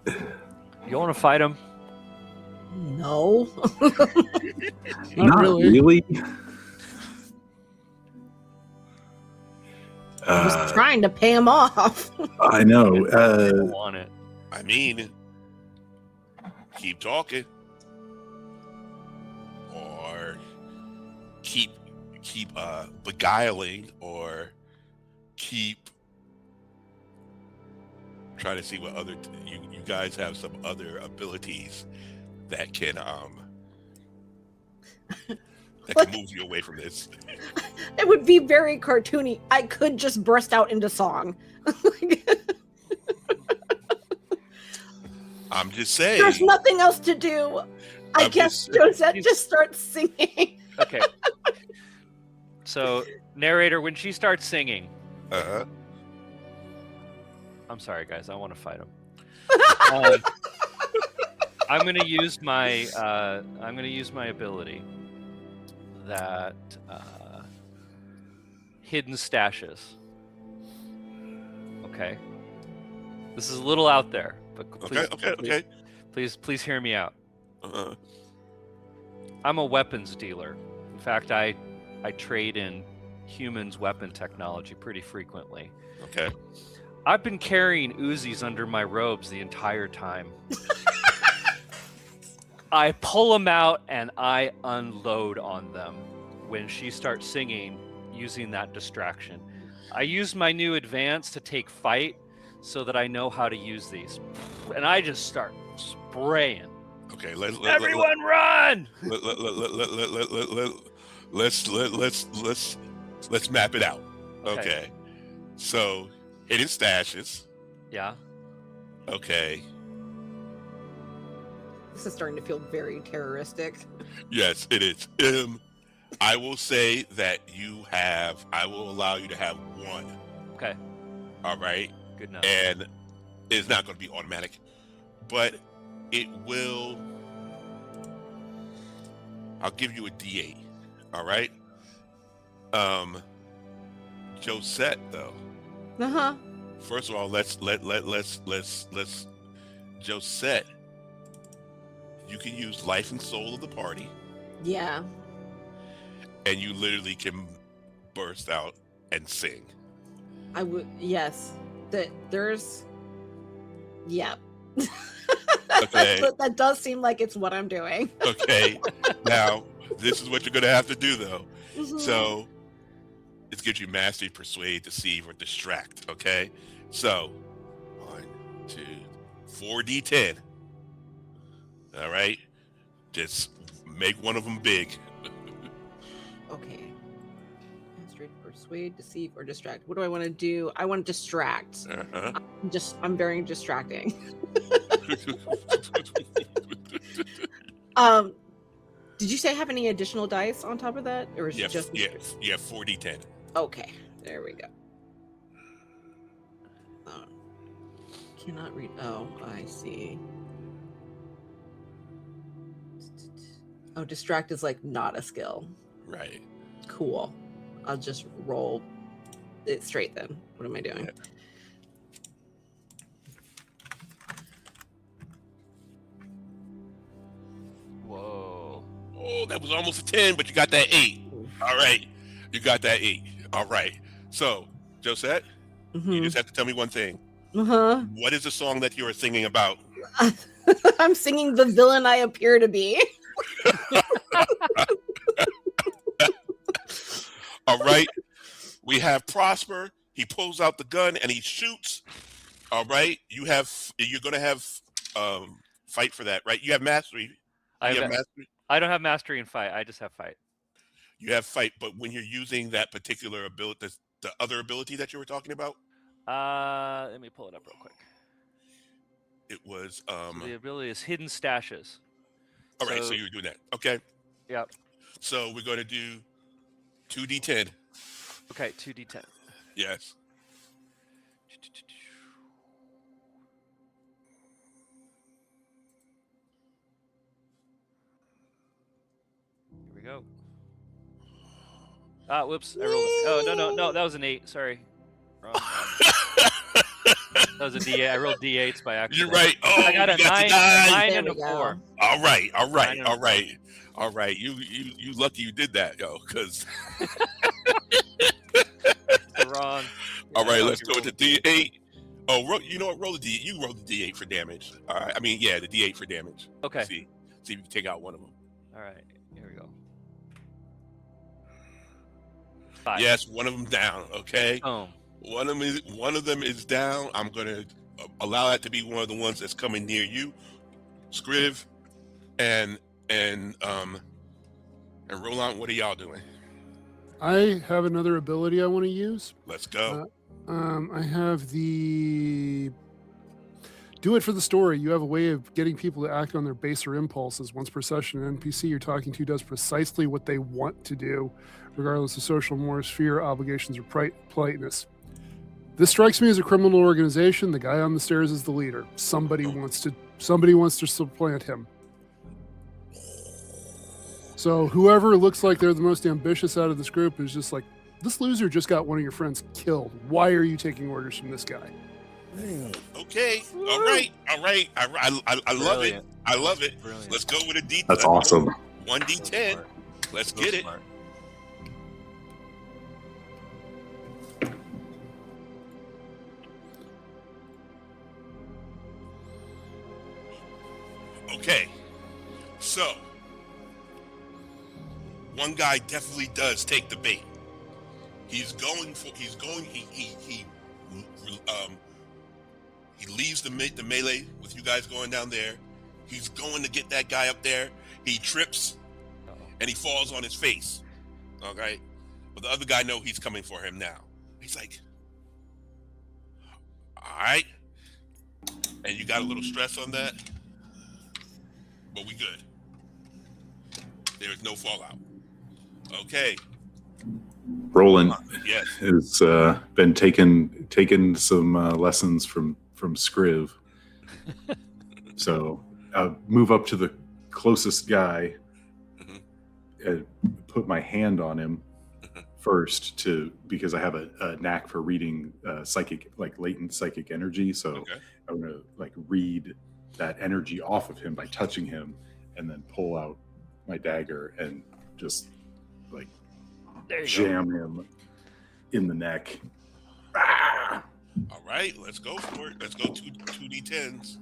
now. You want to fight him? No. Not really. I was trying to pay him off. I know. I don't want it. I mean, keep talking. Or keep beguiling, or keep trying to see what other you guys have some other abilities that can move you away from this. It would be very cartoony. I could just burst out into song. I'm just saying. There's nothing else to do. I guess Josette just starts singing. Okay. So, narrator, when she starts singing, I'm sorry, guys. I want to fight him. I'm gonna use my ability that hidden stashes. Okay. This is a little out there, but please, please hear me out. I'm a weapons dealer. In fact, I trade in humans' weapon technology pretty frequently. Okay. I've been carrying Uzis under my robes the entire time. I pull them out and I unload on them when she starts singing using that distraction. I use my new advance to take fight so that I know how to use these. And I just start spraying. Okay, everyone run! Let's map it out. Okay. So hidden stashes. Yeah. Okay. This is starting to feel very terroristic. Yes, it is. I will say that I will allow you to have 1. Okay. All right. Good enough. And it's not going to be automatic, but it will. I'll give you a D8. All right. Josette though. First of all, let's Josette. You can use life and soul of the party. Yeah. And you literally can burst out and sing. I would. Yes. There's. Yeah. Okay. That does seem like it's what I'm doing. Okay. Now, this is what you're going to have to do, though. So, it gives you mastery, persuade, deceive, or distract. Okay. So, 1, 2, 4d10. All right. Just make one of them big. Okay. Demonstrate, persuade, deceive, or distract. What do I want to do? I want to distract. Uh-huh. I'm very distracting. Did you say have any additional dice on top of that, or is it just? Yeah, 4d10. Okay, there we go. Cannot read. Oh, I see. Oh, distract is like not a skill. Right. Cool. I'll just roll it straight then. What am I doing? Yeah. Whoa. Oh, that was almost a 10, but you got that 8. All right. You got that 8. All right. So, Josette, you just have to tell me one thing. Uh-huh. What is the song that you are singing about? I'm singing The Villain I Appear to Be. All right. We have Prosper. He pulls out the gun and he shoots. All right. You're going to have fight for that, right? You have mastery. I You have mastery. don't have mastery in fight. I just have fight. You have fight, but when you're using that particular ability, the other ability that you were talking about, Let me pull it up real quick. it was So the ability is hidden stashes. all right, so you're doing that. Okay. Yep. So we're going to do 2d10. Okay, 2d10. Yes. Here we go. Ah, whoops. I rolled no. That was an 8. Sorry. Wrong. That was a D8. I rolled D8s by accident. You're right. Oh, I got a 9 There and a we 4. go. All right. You lucky you did that, yo, because Wrong. all right, Yeah, let's you go with the rolled D8. Oh, you know what? Roll the D. You roll the D8 for damage. All right. I mean, yeah, the D8 for damage. Okay. See if you can take out one of them. All right. Here we go. 5. Yes, one of them down. Okay. Oh. One of them is down. I'm gonna allow that to be one of the ones that's coming near you, Scriv, and Roland. What are y'all doing? I have another ability I want to use. Let's go. I have the do it for the story. You have a way of getting people to act on their baser impulses. Once per session, an NPC you're talking to does precisely what they want to do, regardless of social mores, fear, obligations, or politeness. This strikes me as a criminal organization. The guy on the stairs is the leader. Somebody wants to supplant him. So whoever looks like they're the most ambitious out of this group is just like, this loser just got one of your friends killed. Why are you taking orders from this guy? Okay. All right. I love it. Brilliant. I love it. Brilliant. Let's go with a D. That's awesome. 1d10. smart. Let's So get it. smart. Okay. So one guy definitely does take the bait. He leaves the melee with you guys going down there. He's going to get that guy up there. He trips and he falls on his face. Okay. But the other guy knows he's coming for him now. He's like, all right. And you got a little stress on that. But we good. There is no fallout. Okay. Roland Yes. has been taking some lessons from Scriv. So I'll move up to the closest guy and put my hand on him first because I have a knack for reading psychic, like latent psychic energy. So Okay. I'm gonna like read that energy off of him by touching him, and then pull out my dagger and just like There you jam him in the neck. Ah! All right. Let's go for it. Let's go 2d10s.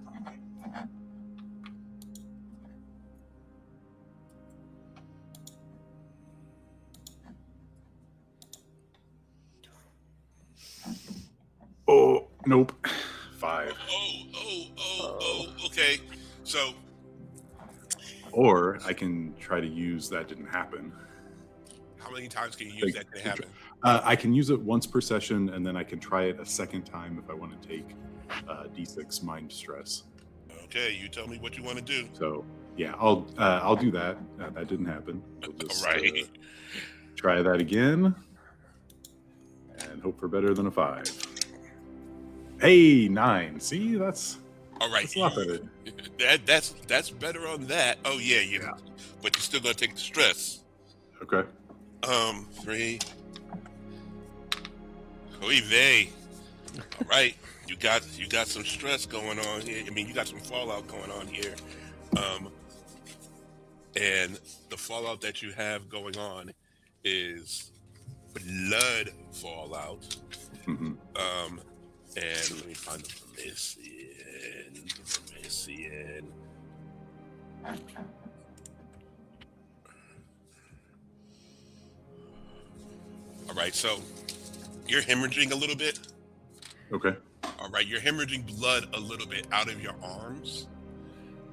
Oh, nope. 5. Okay. So Or I can try to use that didn't happen. How many times can you use that to happen? I can use it once per session, and then I can try it a second time if I want to take D6 mind stress. Okay, you tell me what you want to do. So yeah, I'll do that. That didn't happen. We'll just, All right. try that again, and hope for better than a 5. Hey, 9. See, that's All right. that's a lot better. That's better on that. Oh yeah. But you're still gonna take the stress. Okay. 3. Oy vey. All right. You got some stress going on here. I mean, you got some fallout going on here. And the fallout that you have going on is blood fallout. Mm-hmm. And let me find the Vermisian. All right, so you're hemorrhaging a little bit. Okay. All right, you're hemorrhaging blood a little bit out of your arms.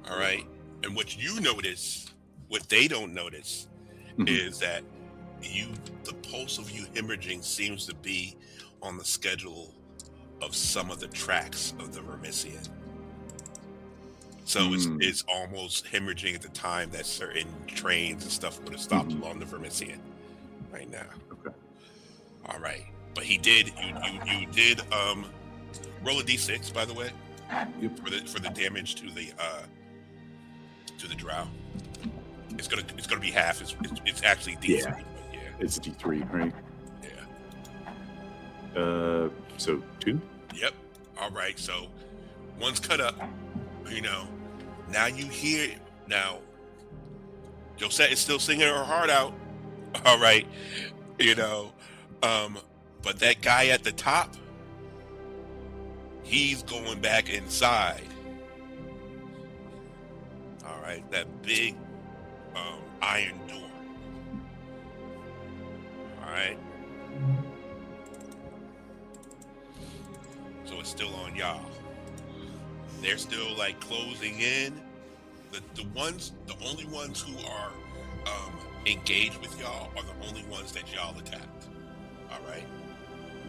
All right, and what you notice, what they don't notice, is that the pulse of you hemorrhaging seems to be on the schedule of some of the tracks of the Vermisian. So it's almost hemorrhaging at the time that certain trains and stuff would have stopped along the Vermisian right now. Okay. All right, but you did roll a d6, by the way. Yep. For the damage to the drow. It's gonna be half. It's actually D3. Yeah. Yeah. It's a D3, right? Yeah. So 2. Yep. All right. So one's cut up. Now you hear. Now Josette is still singing her heart out. All right. But that guy at the top, he's going back inside. All right, that big iron door. All right. So it's still on y'all. They're still like closing in. The only ones who are engaged with y'all are the only ones that y'all attacked. All right.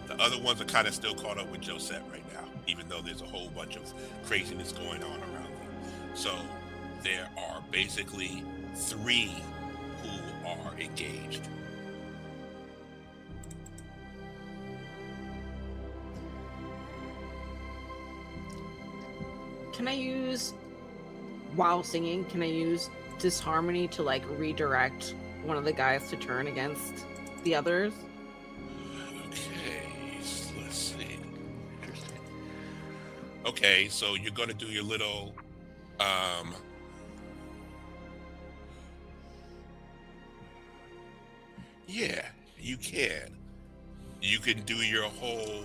The other ones are kind of still caught up with Josette right now, even though there's a whole bunch of craziness going on around them. So there are basically 3 who are engaged. Can I use, while singing, disharmony to like redirect one of the guys to turn against the others? Okay, let's see. Interesting. Okay, so you're gonna do your little yeah, you can. You can do your whole,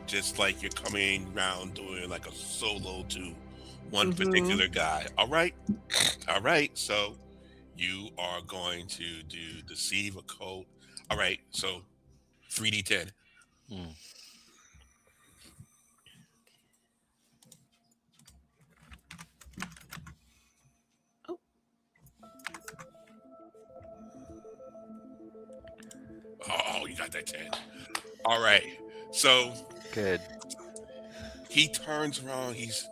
just like you're coming around doing like a solo to one particular guy. All right. So you are going to do deceive a code. All right. So 3d10. Oh, you got that 10. All right. So Good. he turns around. He's,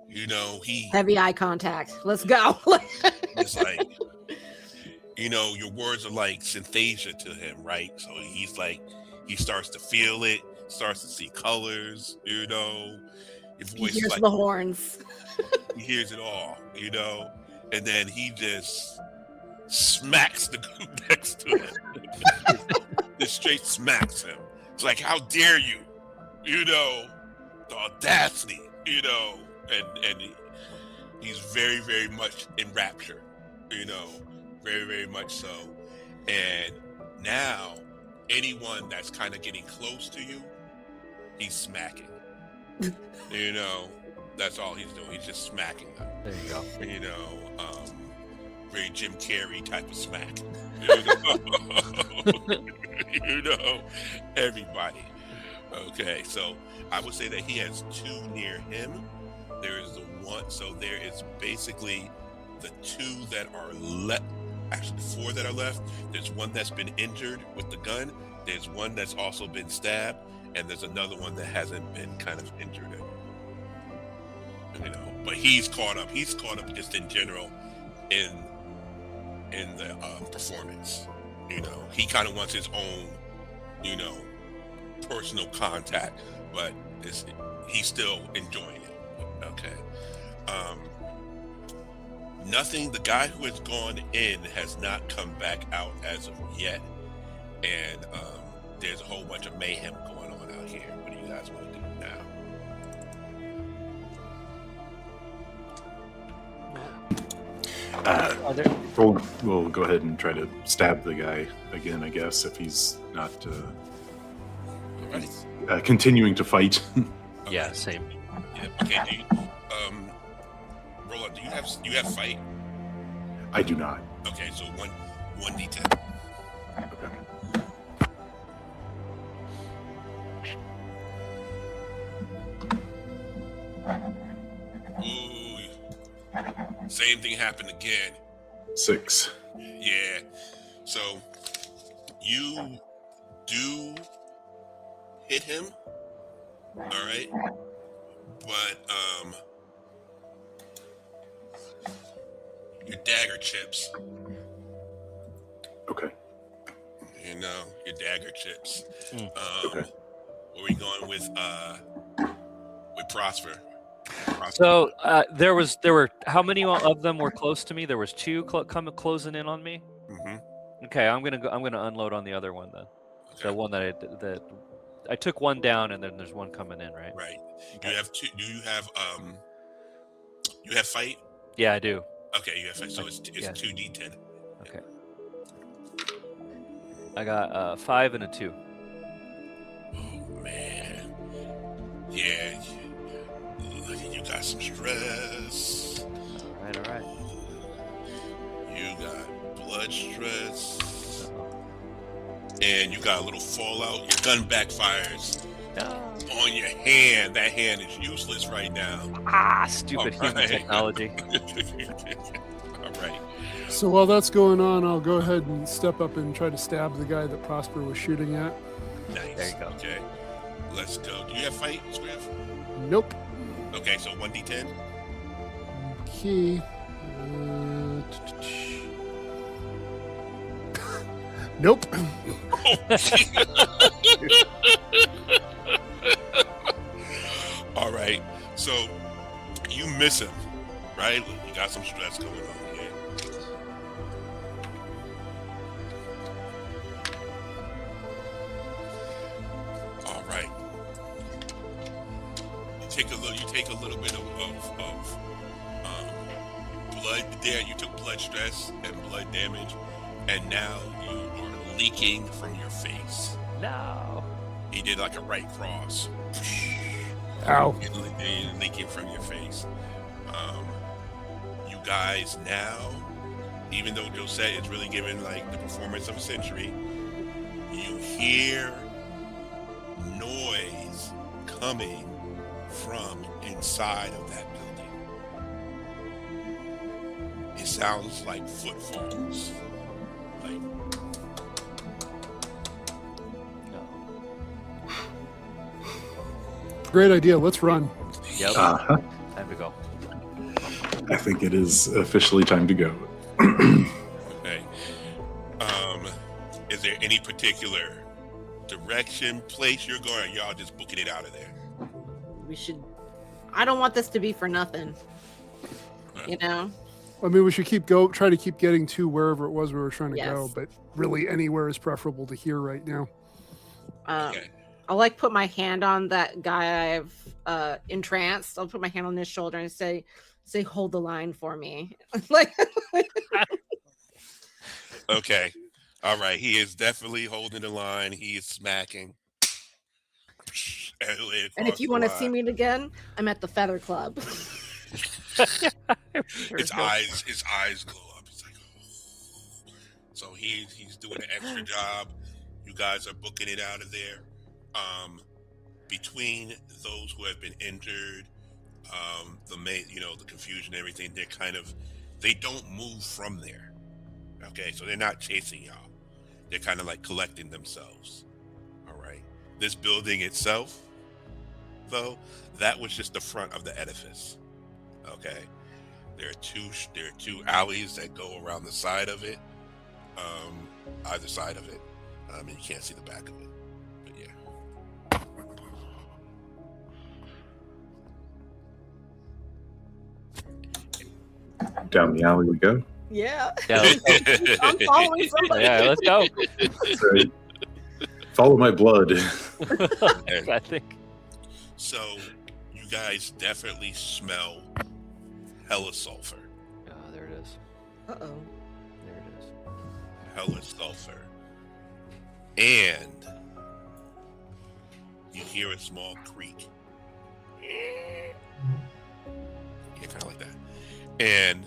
he Heavy eye contact. Let's go. is like, your words are like synthesia to him, right? So he's like, he starts to feel it, starts to see colors, your voice He hears is like, the horns. he hears it all, and then he just smacks the dude next to him. Just straight smacks him. It's like, how dare you? The audacity, and he's very, very much in rapture, very, very much so. And now anyone that's kind of getting close to you, he's smacking. That's all he's doing. He's just smacking them. There you go. Very Jim Carrey type of smack. Everybody. Okay, so I would say that he has 2 near him. There is the one, so there is basically the 2 that are left, actually 4 that are left, there's one that's been injured with the gun, there's one that's also been stabbed, and there's another one that hasn't been kind of injured. But he's caught up just in general in the performance. He kind of wants his own personal contact, but he's still enjoying it. Okay. Nothing. The guy who has gone in has not come back out as of yet, and there's a whole bunch of mayhem going on out here. What do you guys want to do now? We'll go ahead and try to stab the guy again, I guess, if he's not continuing to fight. Yeah, same. Yeah. Okay. Roland, do you have fight? I do not. Okay, so 1d10. Okay. Ooh, same thing happened again. 6. Yeah. So you do hit him. All right. But your dagger chips. Okay. Your dagger chips. Okay. What are we going with Prosper? So there were how many of them were close to me? There was 2 closing in on me. Mm-hmm. Okay, I'm gonna unload on the other one then. Okay. The one that I took one down, and then there's one coming in, right? Right. Okay. You have 2. Do you have You have fight? Yeah, I do. Okay, you have fight. So it's Yeah. 2d10. Okay. I got 5 and a 2. Oh man. Yeah. You got some stress. All right. You got blood stress. And you got a little fallout. Your gun backfires on your hand. That hand is useless right now. Stupid All human right. technology. All right. So while that's going on, I'll go ahead and step up and try to stab the guy that Prosper was shooting at. Nice. There you go. Okay. Let's go. Do you have fight, Scriv? Nope. Okay, so 1d10. Okay. Nope. All right. So you miss him, right? You got some stress going on here. All right. You take a little bit of blood there. You took blood stress and blood damage, and now you are leaking from your face. No. He did like a right cross. Ow. And leaking from your face. You guys now, even though Josette is really giving like the performance of a century, you hear noise coming from inside of that building. It sounds like footfalls. Like Great idea. Let's run. Yep. Uh-huh. Time to go. I think it is officially time to go. okay. Is there any particular direction, place you're going, or y'all just booking it out of there? We should. I don't want this to be for nothing. You know. I mean, we should try to keep getting to wherever it was we were trying to go, Yes. but really anywhere is preferable to here right now. Okay. I'll like put my hand on that guy I've entranced. I'll put my hand on his shoulder and say, hold the line for me. Like Okay. All right. He is definitely holding the line. He is smacking. and if you want to see me again, I'm at the Feather Club. His eyes glow up. He's like, oh. So he's doing an extra job. You guys are booking it out of there. Between those who have been injured, the confusion, everything, they're kind of they don't move from there. Okay, so they're not chasing y'all. They're kind of like collecting themselves. All right. This building itself, though, that was just the front of the edifice. Okay. There are two alleys that go around the side of it, either side of it, and you can't see the back of it. But yeah. Down the alley we go. Yeah. Yeah, let's I'm following somebody. yeah, let's go. So, follow my blood. I think. So you guys definitely smell hella sulfur. Oh, there it is. Uh-oh. There it is. Hella sulfur. And you hear a small creak. Yeah, kind of like that. And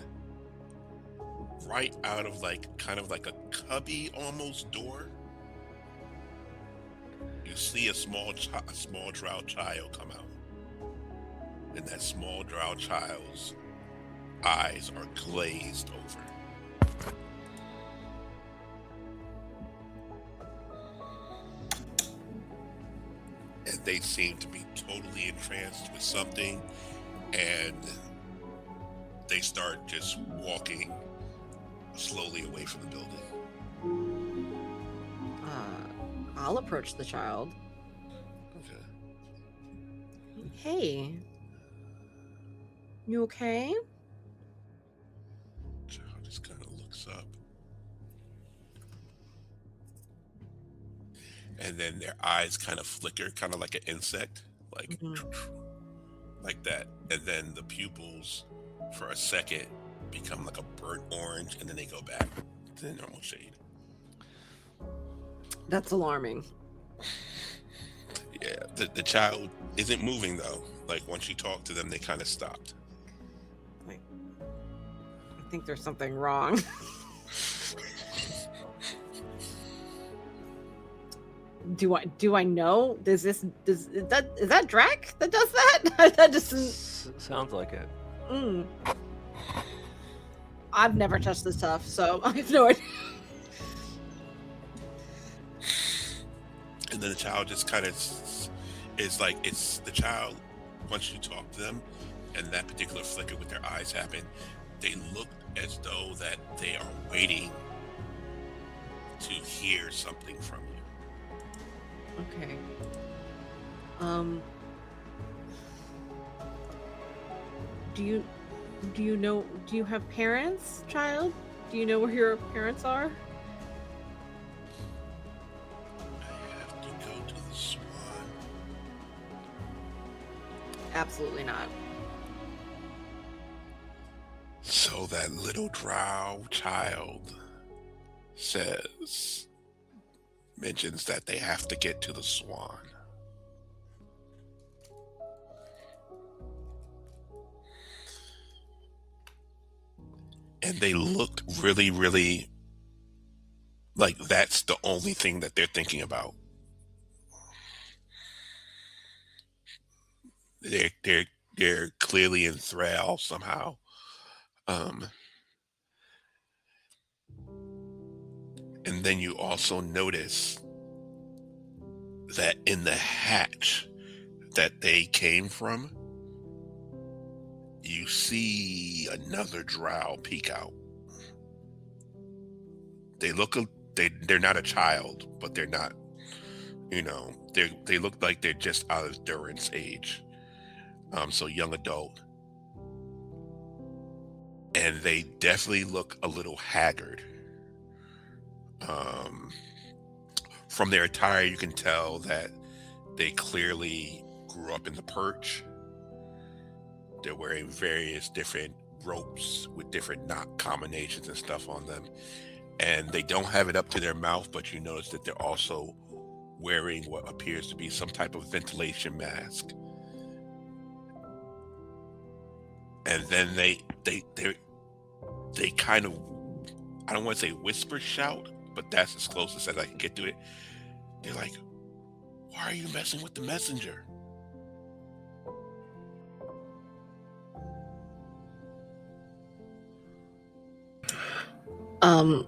right out of kind of like a cubby almost door, you see a small drow child come out. And that small drow child's eyes are glazed over. And they seem to be totally entranced with something, and they start just walking slowly away from the building. I'll approach the child. Okay. Hey. You okay? Child just kind of looks up. And then their eyes kind of flicker, kind of like an insect, like like that. And then the pupils, for a second, become like a burnt orange, and then they go back to the normal shade. That's alarming. Yeah, the child isn't moving though. Like once you talk to them, they kind of stopped. I think there's something wrong. Do I know? Is that Drac that does that? That just Sounds like it. I've never touched this stuff, so I have no idea. And then the child just kind of is like, it's the child, once you talk to them and that particular flicker with their eyes happen, they look as though that they are waiting to hear something from you. Okay. Do you know, do you have parents, child? Do you know where your parents are? I have to go to the Swan. Absolutely not. So that little drow child mentions that they have to get to the Swan. And they look really, really like that's the only thing that they're thinking about. They're clearly enthralled somehow. And then you also notice that in the hatch that they came from, you see another drow peek out. They look, they're not a child, but they're not, they look like they're just out of Durin's age. So young adult. And they definitely look a little haggard. From their attire, you can tell that they clearly grew up in the Perch. They're wearing various different ropes with different knot combinations and stuff on them. And they don't have it up to their mouth, but you notice that they're also wearing what appears to be some type of ventilation mask. And then they kind of, I don't want to say whisper shout, but that's as close as I can get to it. They're like, "Why are you messing with the messenger?" Um,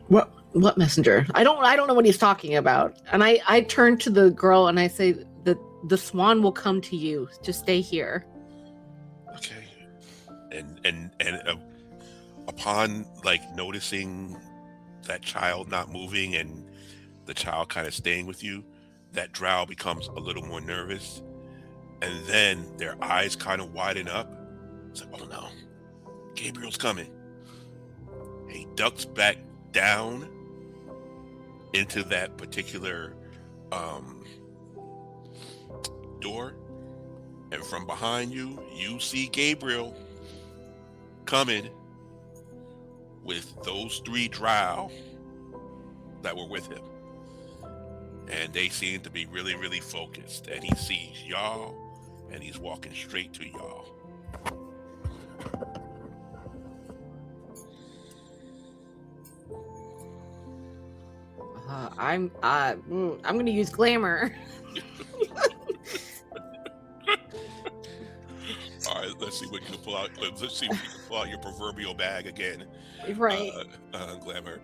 what messenger? I don't know what he's talking about. And I turn to the girl and I say that the swan will come to you. Just stay here. Okay. And upon like noticing that child not moving and the child kind of staying with you, that drow becomes a little more nervous, and then their eyes kind of widen up. It's like, oh no, Gabriel's coming. He ducks back down into that particular door, and from behind you, you see Gabriel coming with those 3 drow that were with him. And they seem to be really, really focused. And he sees y'all, and he's walking straight to y'all. I'm gonna use glamour. All right, let's see what you can pull out. Let's see if you can pull out your proverbial bag again. Right. Glamour.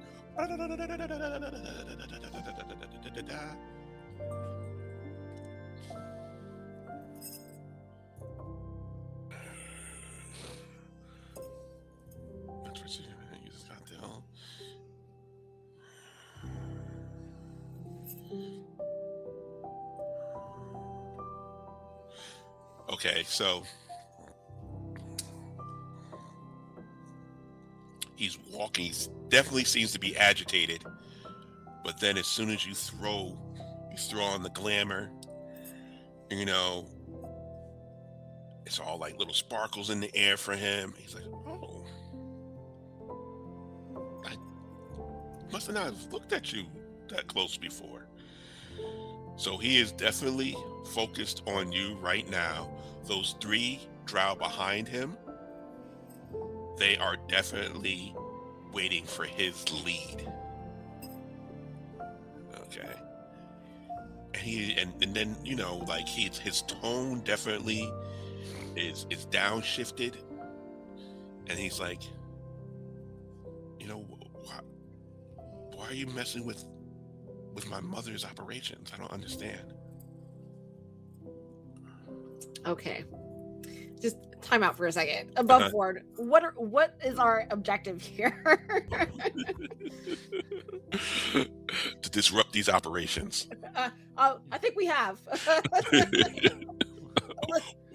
Okay, so he's walking. He definitely seems to be agitated. But then, as soon as you throw on the glamour, you know, it's all like little sparkles in the air for him. He's like, oh, I must have not looked at you that close before. So he is definitely focused on you right now. Those 3 drow behind him, they are definitely waiting for his lead. Okay. And then, you know, like his tone definitely is downshifted. And he's like, you know, why are you messing with my mother's operations? I don't understand. Okay. Just time out for a second. Above board, what is our objective here? To disrupt these operations. I think we have.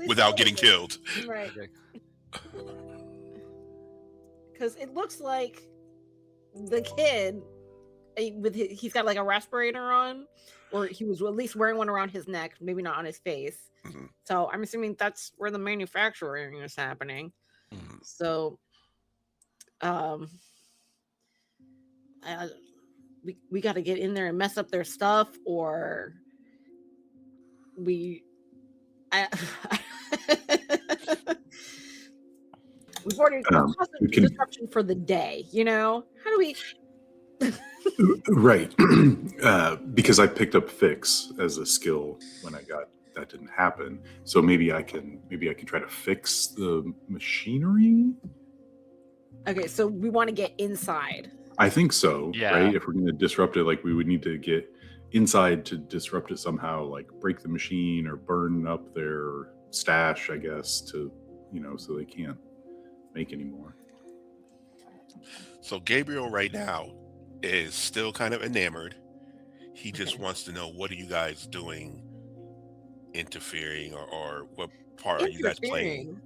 Without getting killed. Right. Because it looks like the kid, he's got like a respirator on, or he was at least wearing one around his neck, maybe not on his face. Mm-hmm. So I'm assuming that's where the manufacturing is happening. Mm-hmm. So, we got to get in there and mess up their stuff, or we've already caused a disruption for the day. You know, how do we? Right. Because I picked up fix as a skill when I got that didn't happen. So maybe I can try to fix the machinery. Okay, so we want to get inside. I think so. Yeah. Right. If we're going to disrupt it, like we would need to get inside to disrupt it somehow, like break the machine or burn up their stash, I guess, to, you know, so they can't make any more. So Gabriel right now is still kind of enamored. He just wants to know, what are you guys doing, interfering, or what part are you guys playing?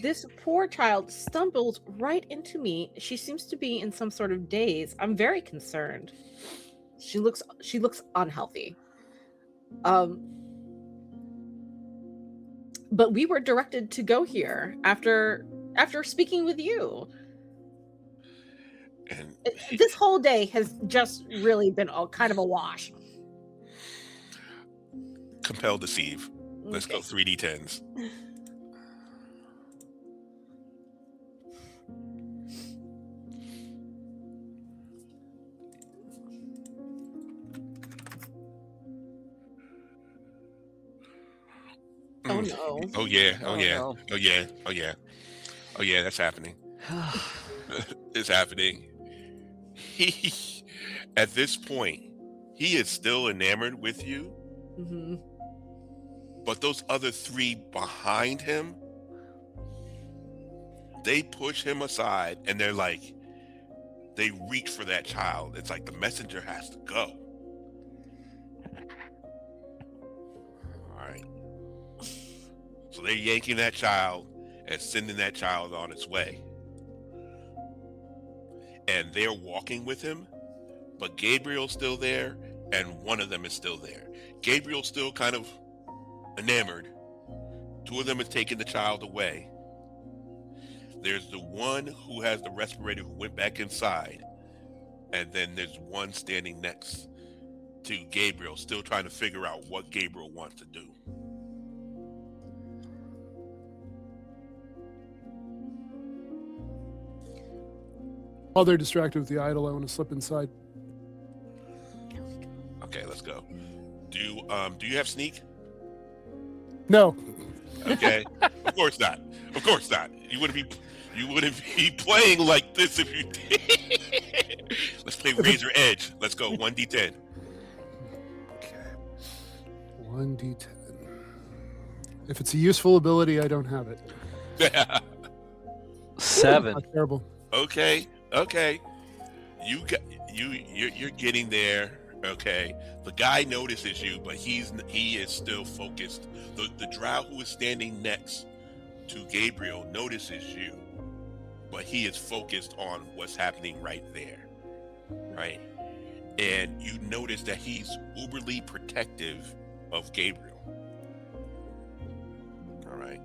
This poor child stumbles right into me. She seems to be in some sort of daze. I'm very concerned. She looks unhealthy. But we were directed to go here after speaking with you. And this whole day has just really been kind of a wash. Compel deceive. Let's go 3d10s. Oh no. Oh yeah. Oh Oh, yeah. no. Oh yeah. Oh yeah. Oh yeah. That's happening. It's happening. He, at this point, he is still enamored with you, Hmm. but those other three behind him, they push him aside and they're like, they reach for that child. It's like the messenger has to go. All right. So they're yanking that child and sending that child on its way. And they're walking with him, but Gabriel's still there, and one of them is still there. Gabriel's still kind of enamored. Two of them is taking the child away. There's the one who has the respirator who went back inside, and then there's one standing next to Gabriel, still trying to figure out what Gabriel wants to do. While they're distracted with the idol, I want to slip inside. Okay, let's go. Do you have sneak? No. Okay. Of course not. Of course not. You wouldn't be playing like this if you did. Let's play Razor Edge. Let's go. 1d10. Okay. 1d10. If it's a useful ability, I don't have it. 7. Not terrible. Okay. You're getting there. Okay. The guy notices you, but he is still focused. The drow who is standing next to Gabriel notices you, but he is focused on what's happening right there. Right? And you notice that he's uberly protective of Gabriel. All right.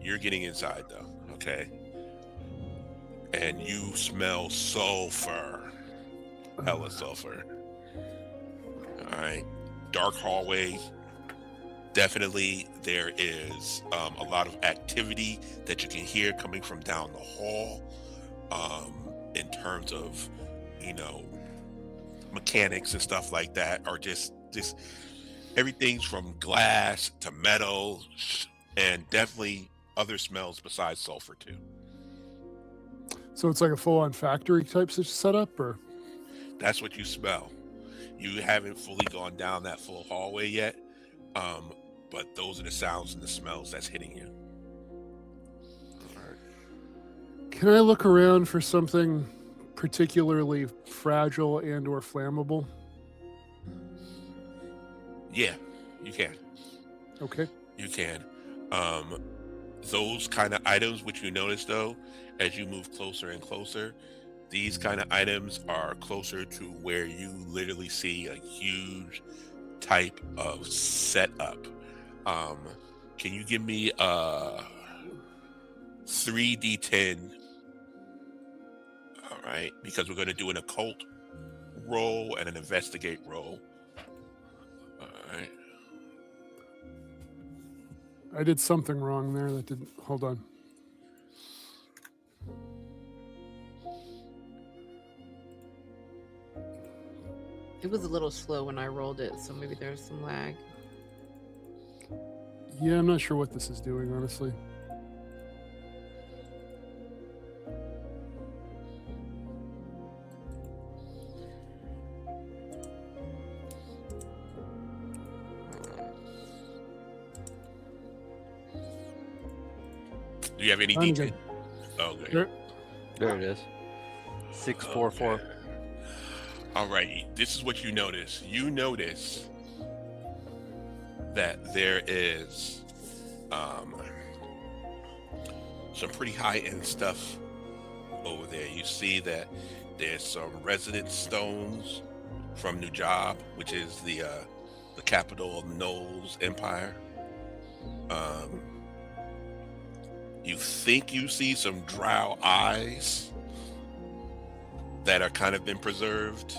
You're getting inside though. Okay. And you smell sulfur. Hella sulfur. All right. Dark hallway. Definitely there is a lot of activity that you can hear coming from down the hall, in terms of, mechanics and stuff like that, or just everything's from glass to metal, and definitely other smells besides sulfur too. So it's like a full-on factory type setup, or? That's what you smell. You haven't fully gone down that full hallway yet, but those are the sounds and the smells that's hitting you. All right. Can I look around for something particularly fragile and or flammable? Yeah, you can. Okay. You can. Those kind of items, which you notice though, as you move closer and closer, these kind of items are closer to where you literally see a huge type of setup. Can you give me a 3d10? All right, because we're going to do an occult roll and an investigate roll. All right. I did something wrong there that didn't. Hold on. It was a little slow when I rolled it, so maybe there's some lag. Yeah, I'm not sure what this is doing, honestly. Do you have any I'm detail? good. Oh, okay. There- There it is. 644. Okay. All right. This is what you notice. You notice that there is some pretty high-end stuff over there. You see that there's some resident stones from Nujab, which is the capital of Knowles Empire. You think you see some drow eyes that are kind of been preserved.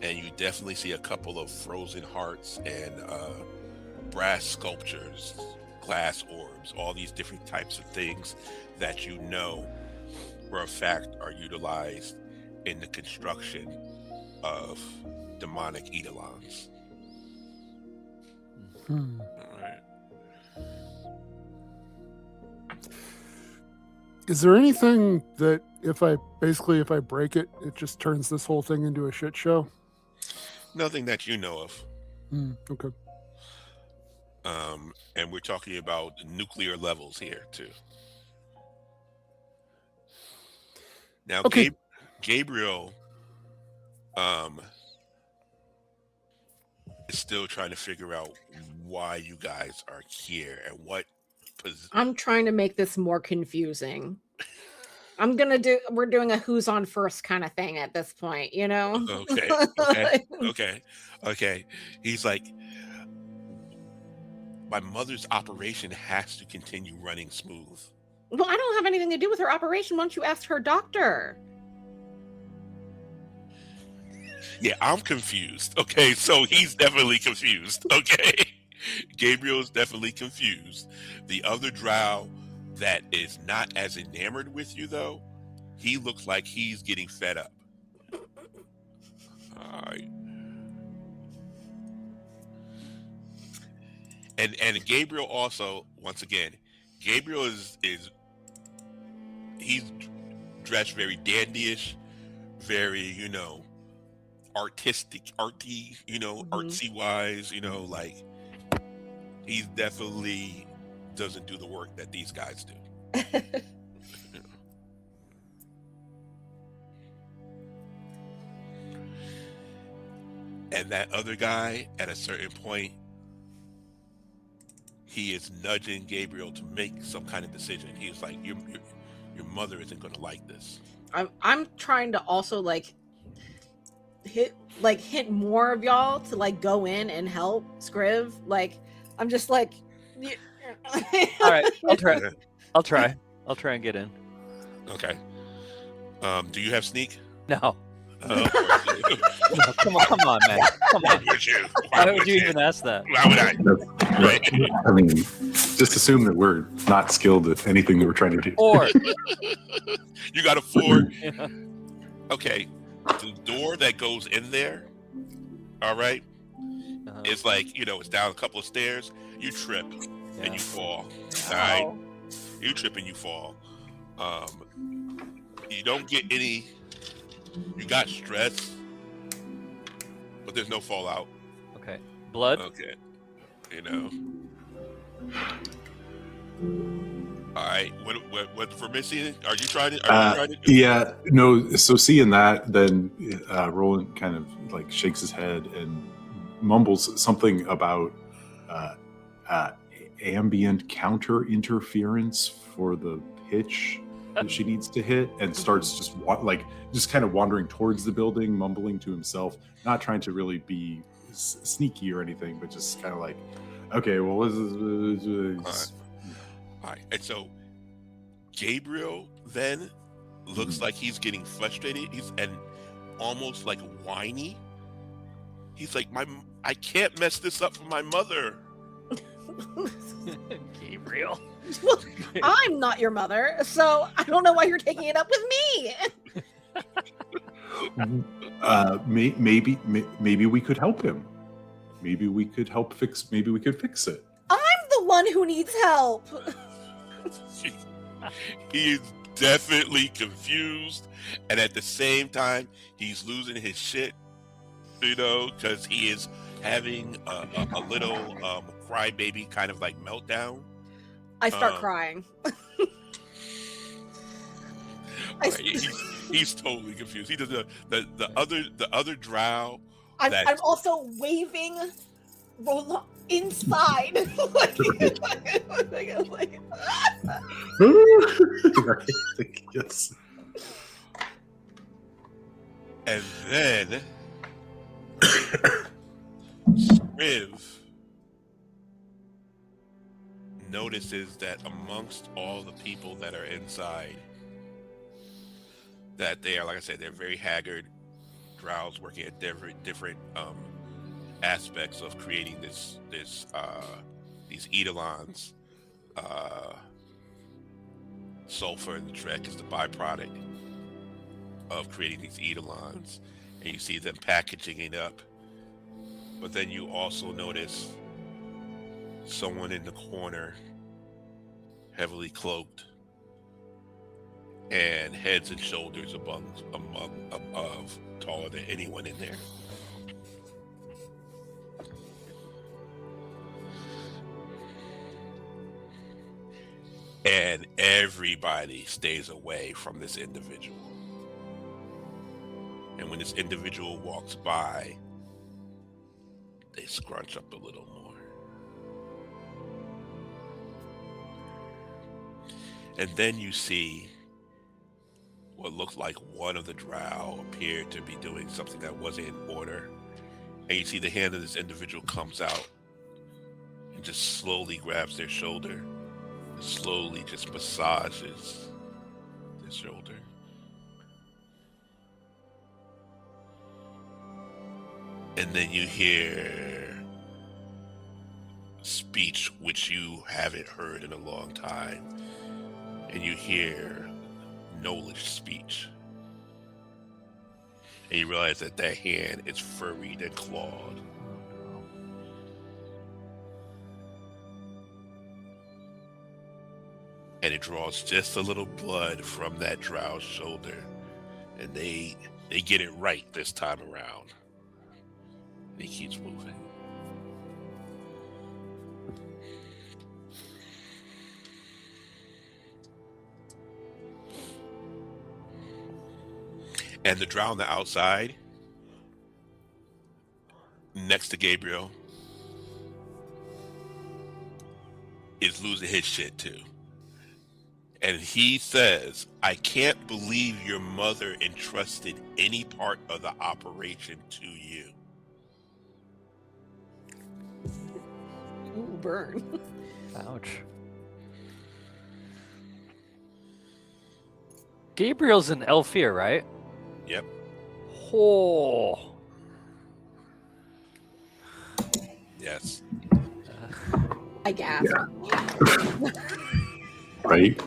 And you definitely see a couple of frozen hearts and brass sculptures, glass orbs, all these different types of things that you know for a fact are utilized in the construction of demonic Eidolons. All right. Is there anything that if I break it, it just turns this whole thing into a shit show? Nothing that you know of. Okay. And we're talking about nuclear levels here too. Now, Okay. Gabriel, is still trying to figure out why you guys are here and what. I'm trying to make this more confusing. We're doing a who's on first kind of thing at this point, you know? Okay. He's like, my mother's operation has to continue running smooth. Well, I don't have anything to do with her operation. Why don't you ask her doctor? Yeah, I'm confused. Okay, so he's definitely confused. Okay. Gabriel is definitely confused. The other drow that is not as enamored with you, though, he looks like he's getting fed up. All right. And Gabriel also, once again, Gabriel is he's dressed very dandyish, very, artistic, artsy wise, like he definitely doesn't do the work that these guys do. And that other guy, at a certain point, he is nudging Gabriel to make some kind of decision. He's like, your mother isn't going to like this. I'm trying to also hit more of y'all to go in and help Scriv. I'm just all right, I'll try and get in. Okay. Do you have sneak? No. No, come on, man. Come on. Why would you even ask that? Why would I? Right. I mean, just assume that we're not skilled at anything that we're trying to do. Or you got a 4. Yeah. Okay. The door that goes in there, all right, it's it's down a couple of stairs. You trip and you fall. All right. You trip and you fall. You don't get any. You got stress, but there's no fallout. Okay. Blood? Okay. All right. What for Missy? Are you trying to? Yeah. No. So seeing that, then Roland kind of shakes his head and mumbles something about ambient counter interference for the pitch that she needs to hit, and starts just kind of wandering towards the building, mumbling to himself, not trying to really be sneaky or anything, but just kind of okay, well, all right. And so Gabriel then looks like he's getting frustrated. He's almost whiny. He's like, I can't mess this up for my mother. Gabriel. Well, I'm not your mother, so I don't know why you're taking it up with me. Maybe we could help him. Maybe we could fix it. I'm the one who needs help. He is definitely confused, and at the same time, he's losing his shit, because he is having a little crybaby kind of meltdown. I start crying. He's totally confused. He does the other drow. I'm also waving Roland inside. Yes. And then Scriv notices that amongst all the people that are inside, that they are, like I said, they're very haggard drows working at different aspects of creating these Eidolons. Sulfur in the Trek is the byproduct of creating these Eidolons, and you see them packaging it up. But then you also notice someone in the corner, heavily cloaked, and heads and shoulders above, taller than anyone in there. And everybody stays away from this individual. And when this individual walks by, they scrunch up a little more. And then you see what looked like one of the drow appeared to be doing something that wasn't in order. And you see the hand of this individual comes out and just slowly grabs their shoulder, and slowly just massages their shoulder. And then you hear speech which you haven't heard in a long time. And you hear Knowledge speech. And you realize that that hand is furried and clawed. And it draws just a little blood from that drow's shoulder. And they get it right this time around. And he keeps moving. And the drow on the outside, next to Gabriel, is losing his shit too. And he says, I can't believe your mother entrusted any part of the operation to you. Ooh, burn. Ouch. Gabriel's an Elfir, right? Yep. Oh. Yes. I guess. Yeah. Right?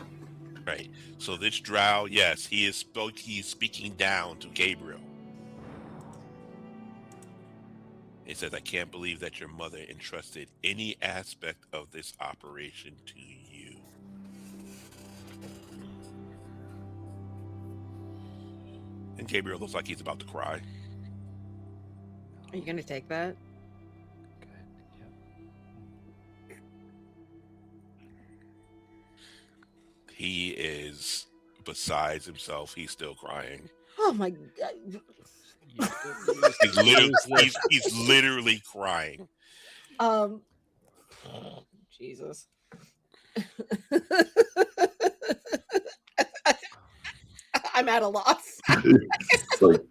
Right. So this drow, yes, he is speaking down to Gabriel. He says, I can't believe that your mother entrusted any aspect of this operation to you. And Gabriel looks like he's about to cry. Are you gonna take that? Good. Yep. He is besides himself. He's still crying. Oh my god. He's literally crying. Jesus. I'm at a loss. Like,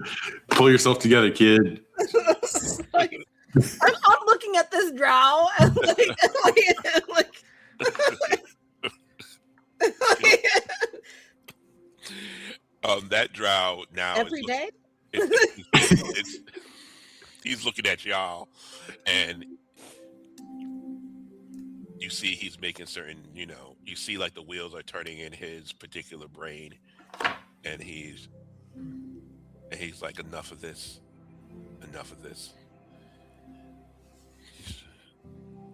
pull yourself together, kid. I'm looking at this drow and That drow now every day. He's looking at y'all, and you see he's making certain, you see like the wheels are turning in his particular brain, and he's like, enough of this.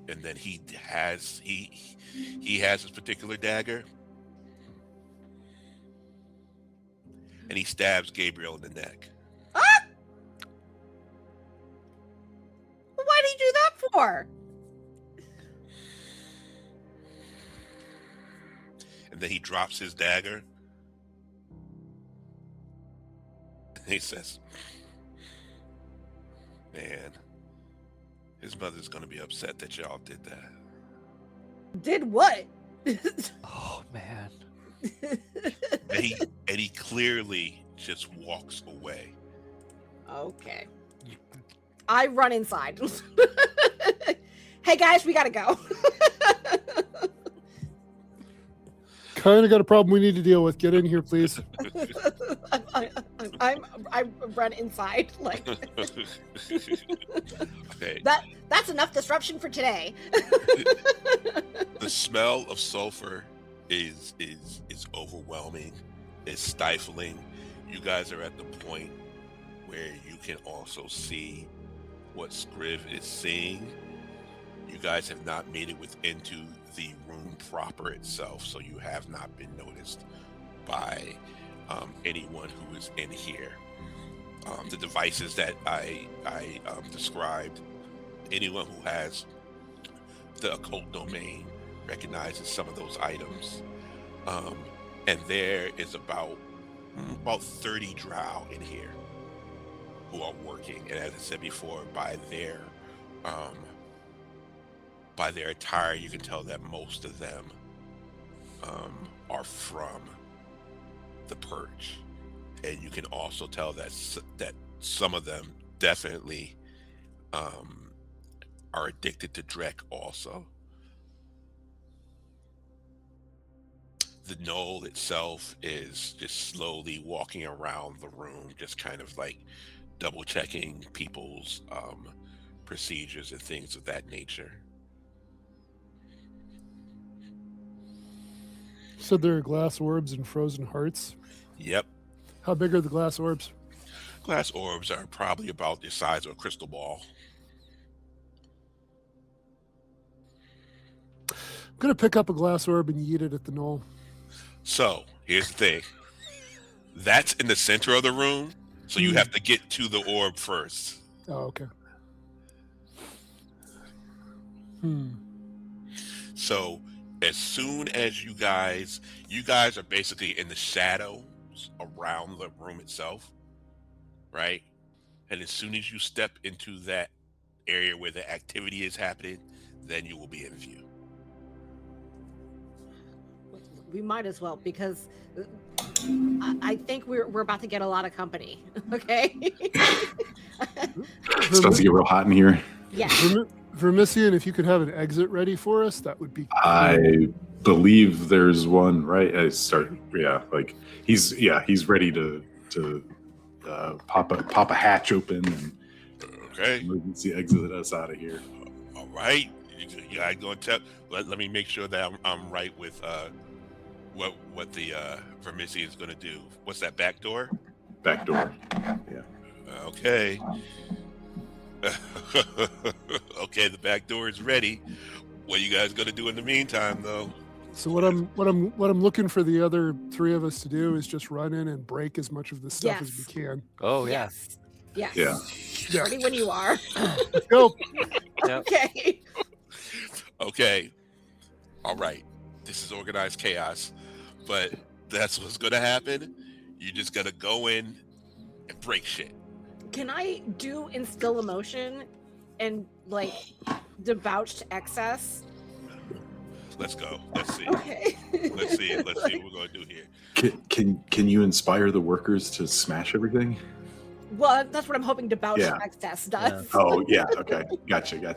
And then he has his particular dagger, and he stabs Gabriel in the neck. Ah! Why did he do that for? And then he drops his dagger. And he says, man, his mother's going to be upset that y'all did that. Did what? Oh man. And he clearly just walks away. Okay. I run inside. Hey guys, we gotta go. Kind of got a problem we need to deal with. Get in here, please. I run inside. Like Okay. that's enough disruption for today. The smell of sulfur is overwhelming. It's stifling. You guys are at the point where you can also see what Scriv is seeing. You guys have not made it into the room proper itself, so you have not been noticed by anyone who is in here. The devices that I described, anyone who has the occult domain recognizes some of those items. And there is about 30 drow in here who are working. And as I said before, by their attire, you can tell that most of them are from the Purge. And you can also tell that some of them definitely are addicted to Drek also. The knoll itself is just slowly walking around the room, just kind of like double checking people's procedures and things of that nature. So there are glass orbs and frozen hearts. Yep. How big are the glass orbs? Glass orbs are probably about the size of a crystal ball. I'm going to pick up a glass orb and yeet it at the knoll. So here's the thing. That's in the center of the room, so you have to get to the orb first. Oh, okay. So as soon as you guys are basically in the shadows around the room itself, right? And as soon as you step into that area where the activity is happening, then you will be in view. We might as well, because I think we're about to get a lot of company. Okay. It's about to get real hot in here. Yeah. Vermissian, if you could have an exit ready for us, that would be cool. I believe there's one, right? He's ready to pop a hatch open and Okay. emergency exit us out of here. All right. You guys going to tell? Let me make sure that I'm right with what the Vermissian is going to do. What's that, back door? Back door. Yeah. Okay. Okay, the back door is ready. What are you guys going to do in the meantime, though? So what I'm looking for the other three of us to do is just run in and break as much of this stuff as we can. Oh yeah. Yes. Yeah. Ready when you are. Let's go. Yep. Okay. Okay. All right. This is organized chaos, but that's what's going to happen. You just got to go in and break shit. Can I do instill emotion and like debauch to excess? Let's go. Let's see. Okay. Let's see what we're going to do here. Can you inspire the workers to smash everything? Well, that's what I'm hoping debauch Yeah. to excess does. Oh yeah. Okay. Gotcha. Yeah.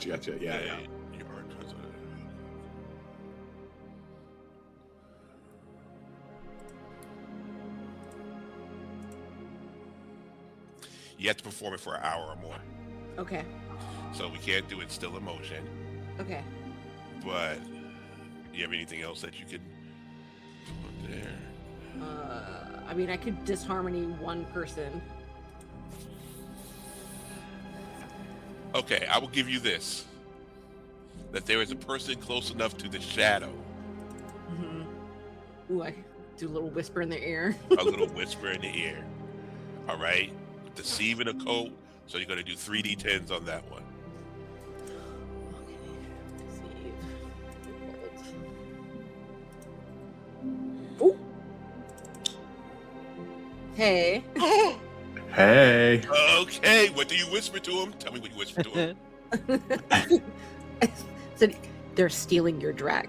You have to perform it for an hour or more. Okay. So we can't do it still in motion. Okay. But do you have anything else that you can put there? I mean, I could disharmony one person. Okay, I will give you this. That there is a person close enough to the shadow. Mm-hmm. Ooh, I do a little whisper in their ear. A little whisper in the ear. All right? Deceive in a coat. So you're going to do 3d10s on that one. Ooh. Hey. Hey. Okay, what do you whisper to him? Tell me what you whisper to him. So they're stealing your Drek.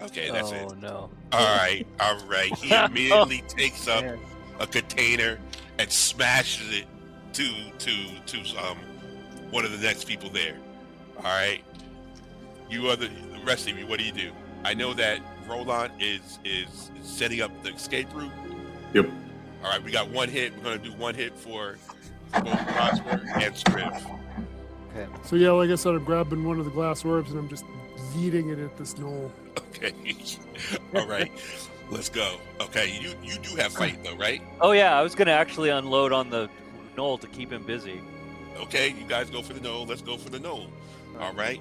Okay, that's it. Oh no. All right. He immediately takes up a container and smashes it to one of the next people there. All right. You are the rest of you. What do? I know that Roland is setting up the escape route. Yep. All right, we got one hit. We're gonna do one hit for both Prosper and Scriv. Okay. So yeah, like I said, I'm grabbing one of the glass orbs and I'm just yeeting it at this knoll. Okay. All right. Let's go. Okay, you do have fight though, right? Oh yeah, I was gonna actually unload on the knoll to keep him busy. Okay, you guys go for the knoll. Let's go for the knoll. All right.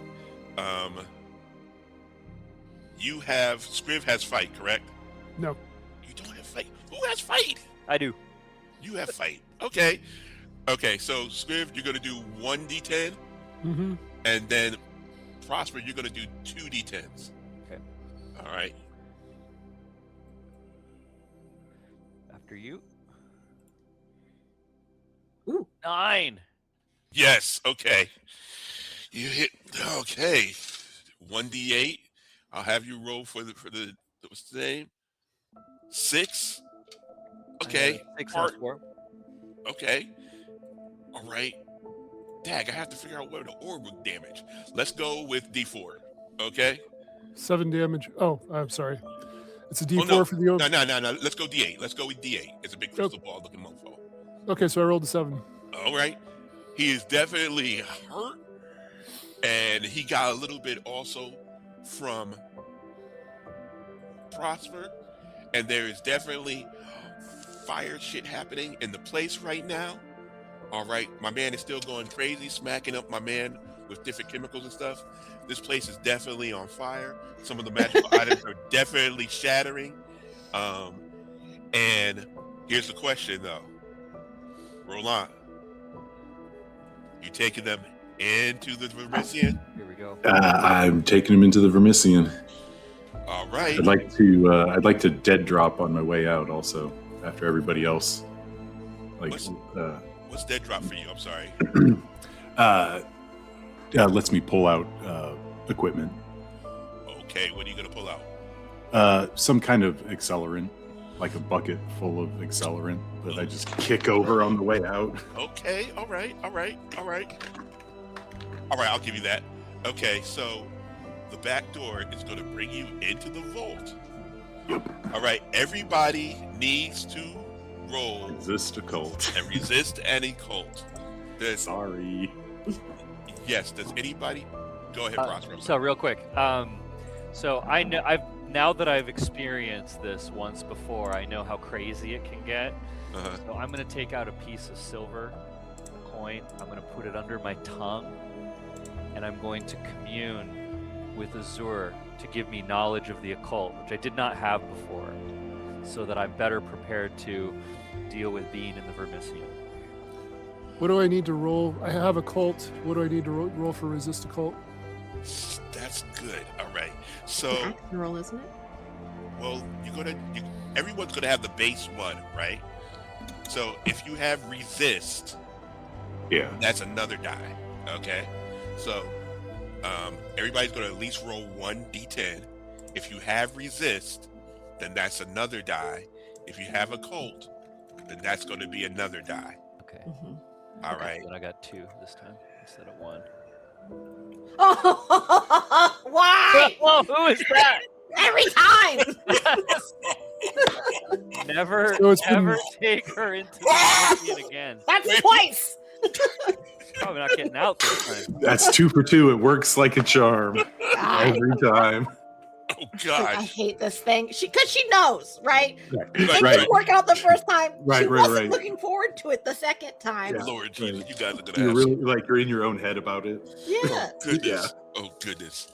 You have Scriv has fight, correct? No. You don't have fight. Who has fight? I do. You have fight. Okay. Okay. So Scriv, you're gonna do 1d10, Mm-hmm. and then Prosper, you're gonna do 2d10s. Okay. All right. After you. Ooh. 9. Yes. Okay. You hit. Okay. 1d8. I'll have you roll for the what's the name? 6. Okay. 6 Part- and 4. Okay. All right. Dag, I have to figure out where the orb would damage. Let's go with D4. Okay. 7 damage. Oh, I'm sorry. It's a D4 no. for the. No. Let's go D8. Let's go with D8. It's a big crystal ball looking mofo. Okay, so I rolled a 7. All right. He is definitely hurt, and he got a little bit also from Prosper, and there is definitely fire shit happening in the place right now. All right, my man is still going crazy, smacking up my man with different chemicals and stuff. This place is definitely on fire. Some of the magical items are definitely shattering. And here's the question though, Roland, you taking them into the Vermisian? Here we go. I'm taking him into the Vermisian. All right. I'd like to dead drop on my way out also after everybody else. Like, What's dead drop for you? I'm sorry. lets me pull out equipment. Okay, what are you gonna pull out? Some kind of accelerant, like a bucket full of accelerant that I just kick over on the way out. Okay, all right. I'll give you that. Okay, so the back door is going to bring you into the vault. All right, everybody needs to roll Resist occult. and resist any cult. Sorry. Yes, does anybody? Go ahead, Prosper. So real quick, so I know now that I've experienced this once before, I know how crazy it can get. Uh-huh. So I'm gonna take out a piece of silver, a coin. I'm gonna put it under my tongue, and I'm going to commune with Azure to give me knowledge of the occult, which I did not have before, so that I'm better prepared to deal with being in the Vermisian. What do I need to roll? I have a cult. What do I need to roll for resist occult? That's good. All right. So, Action roll, isn't it? well, everyone's gonna have the base one, right? So if you have resist, Yeah. that's another die. Okay. So everybody's going to at least roll 1d10. If you have resist, then that's another die. If you have occult, then that's going to be another die. Okay. Mhm. All right. Then I got 2 this time instead of 1. Oh, why? Whoa, who is that? Every time. Never, So it's been- ever take her into the Vermisian again. That's twice. Probably not getting out this time. That's 2 for 2. It works like a charm God, every time. Oh I gosh. hate this thing. Because she knows, right? It Right. didn't work out the first time. Right, She right, wasn't right. looking forward to it the second time. Yeah. Lord Jesus, you guys are gonna You're have really you're in your own head about it. Yeah. some goodness. Oh goodness.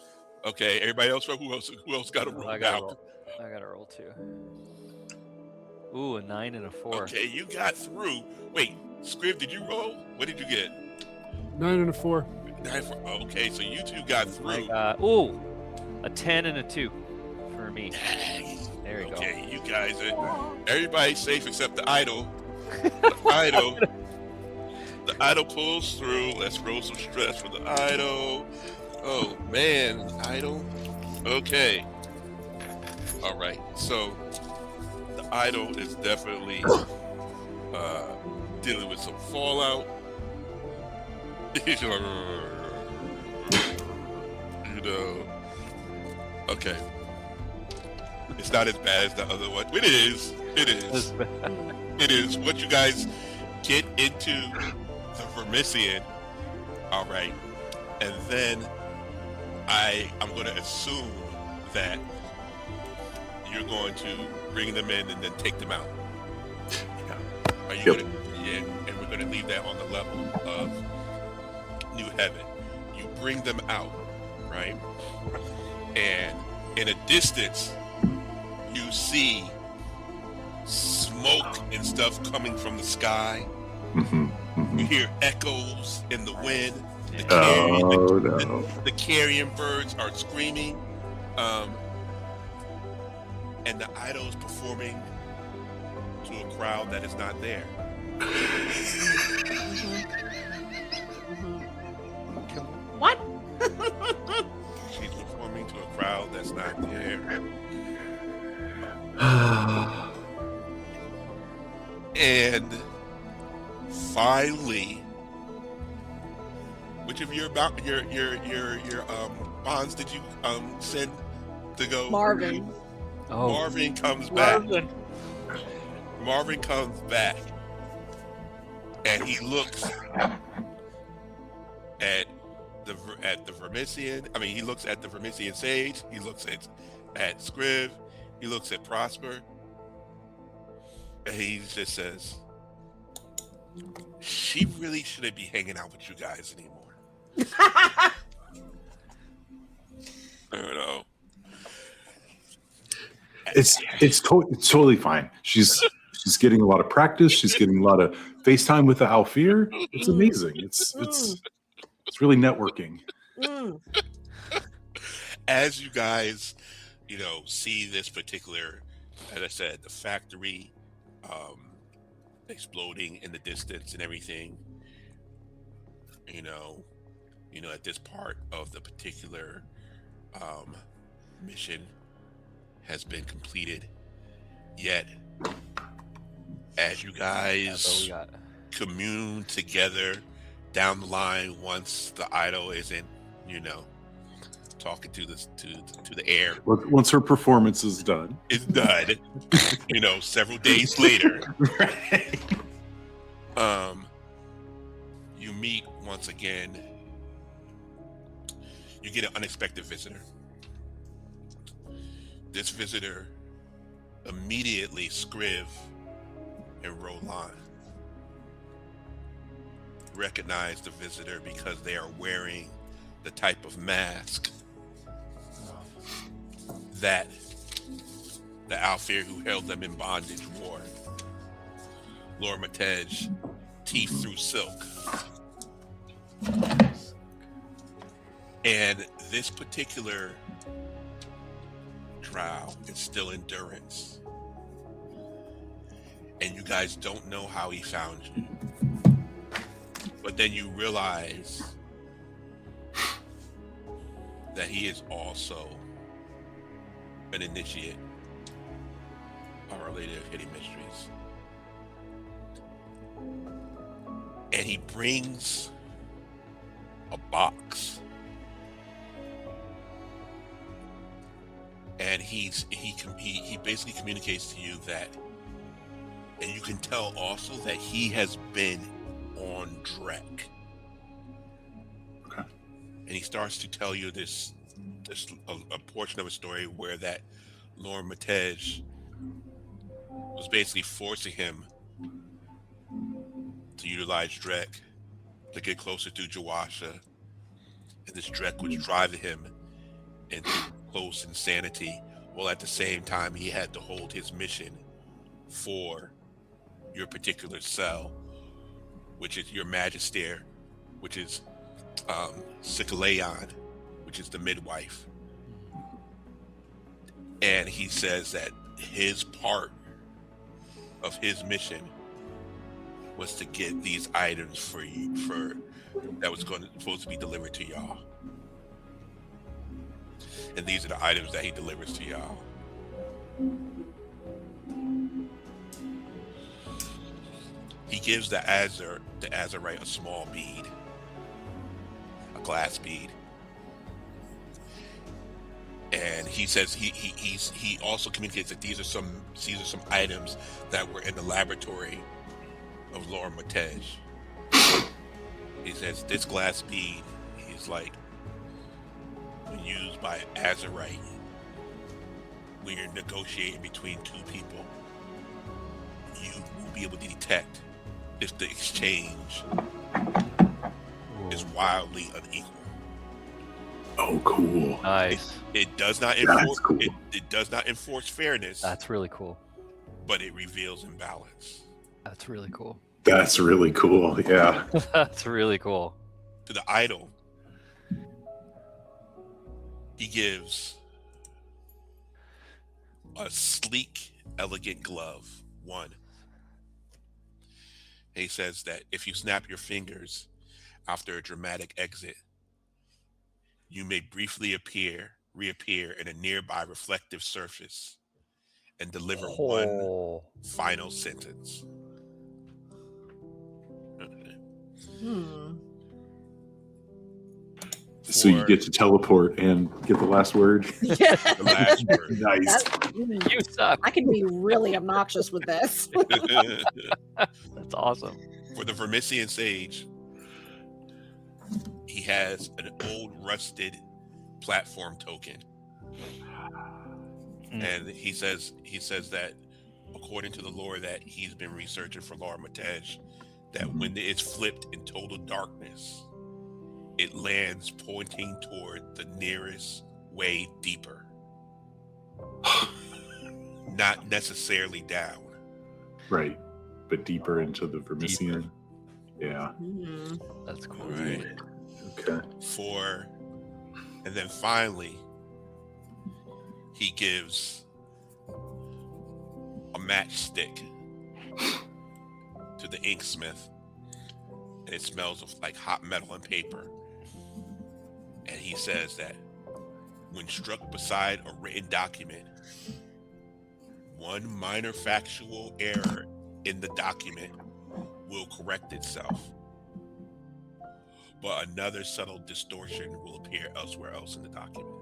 Okay, everybody else? Who else got a roll I gotta now? roll. I gotta roll 2. Ooh, a 9 and a 4. Okay, you got through. Wait, Scriv, did you roll? What did you get? 9 and a 4. 9 for. Okay, so you two got I through. got a 10 and a 2 for me. Dang. There you go. Okay, you guys are. Everybody's safe except the idol. The idol pulls through. Let's roll some stress for the idol. Oh man, idol. Okay. All right. So the idol is definitely dealing with some fallout. Okay. It's not as bad as the other one. It is. It is. It is. What you guys get into the Vermisian, all right, and then I'm going to assume that you're going to bring them in and then take them out. Are you Yep. going to? Yeah, and we're going to leave that on the level of New Heaven. You bring them out, right? And in a distance, you see smoke and stuff coming from the sky. You hear echoes in the wind. The carrion birds are screaming, and the idol's performing to a crowd that is not there. What? She's performing to a crowd that's not there. And finally, which of your bonds did you send to go? Marvin. Oh, Marvin comes back. Marvin. Marvin comes back, and he looks at the Vermisian. I mean, he looks at the Vermisian sage. He looks at Scriv. He looks at Prosper, and he just says, "She really shouldn't be hanging out with you guys anymore." I don't know. It's totally fine. She's getting a lot of practice. She's getting a lot of FaceTime with the Alfir. It's amazing. It's really networking. As you guys, see this particular, as I said, the factory exploding in the distance and everything, at this part of the particular mission has been completed. Yet, as you guys commune together down the line, once the idol isn't, talking to the air. Once her performance is done. It's done. Several days later. Right. You meet once again. You get an unexpected visitor. This visitor immediately Scriv and Roland recognize the visitor because they are wearing the type of mask that the Alfir who held them in bondage wore. Lord Matej, teeth through silk. And this particular drow is still endurance. And you guys don't know how he found you. But then you realize that he is also an initiate of Our Lady of Hidden Mysteries. And he brings a box. And he basically communicates to you that, and you can tell also that he has been on Drek. Okay. And he starts to tell you this a portion of a story where that Lord Matej was basically forcing him to utilize Drek to get closer to Jawasha, and this Drek was driving him into close insanity, while at the same time he had to hold his mission for your particular cell, which is your Magister, which is Sikaleon, which is the midwife. And he says that his part of his mission was to get these items for you, that was supposed to be delivered to y'all. And these are the items that he delivers to y'all. He gives the Azurite a small bead, a glass bead. And he says he also communicates that these are some items that were in the laboratory of Lord Matej. He says this glass bead is like when used by Azurite when you're negotiating between two people. You will be able to detect if the exchange is wildly unequal. Oh, cool. Nice. It does not That's enforce cool. it does not enforce fairness, That's really cool. but it reveals imbalance. That's really cool. That's really cool. Yeah. That's really cool. To the idol, he gives a sleek, elegant glove. One. And he says that if you snap your fingers after a dramatic exit, you may briefly reappear in a nearby reflective surface and deliver one Oh. final sentence. Okay. So you For get to teleport and get the last word. Yeah. the last word. Nice. You suck. I can be really obnoxious with this. That's awesome. For the Vermisian sage, he has an old rusted platform token. And he says that according to the lore that he's been researching for Laura Matej, that when it's flipped in total darkness, it lands pointing toward the nearest way deeper. Not necessarily down. Right. But deeper into the Vermisian. Yeah. That's cool. Right. Okay. And then finally, he gives a matchstick to the Inksmith, and it smells of like hot metal and paper. And he says that when struck beside a written document, one minor factual error in the document will correct itself, but another subtle distortion will appear elsewhere else in the document.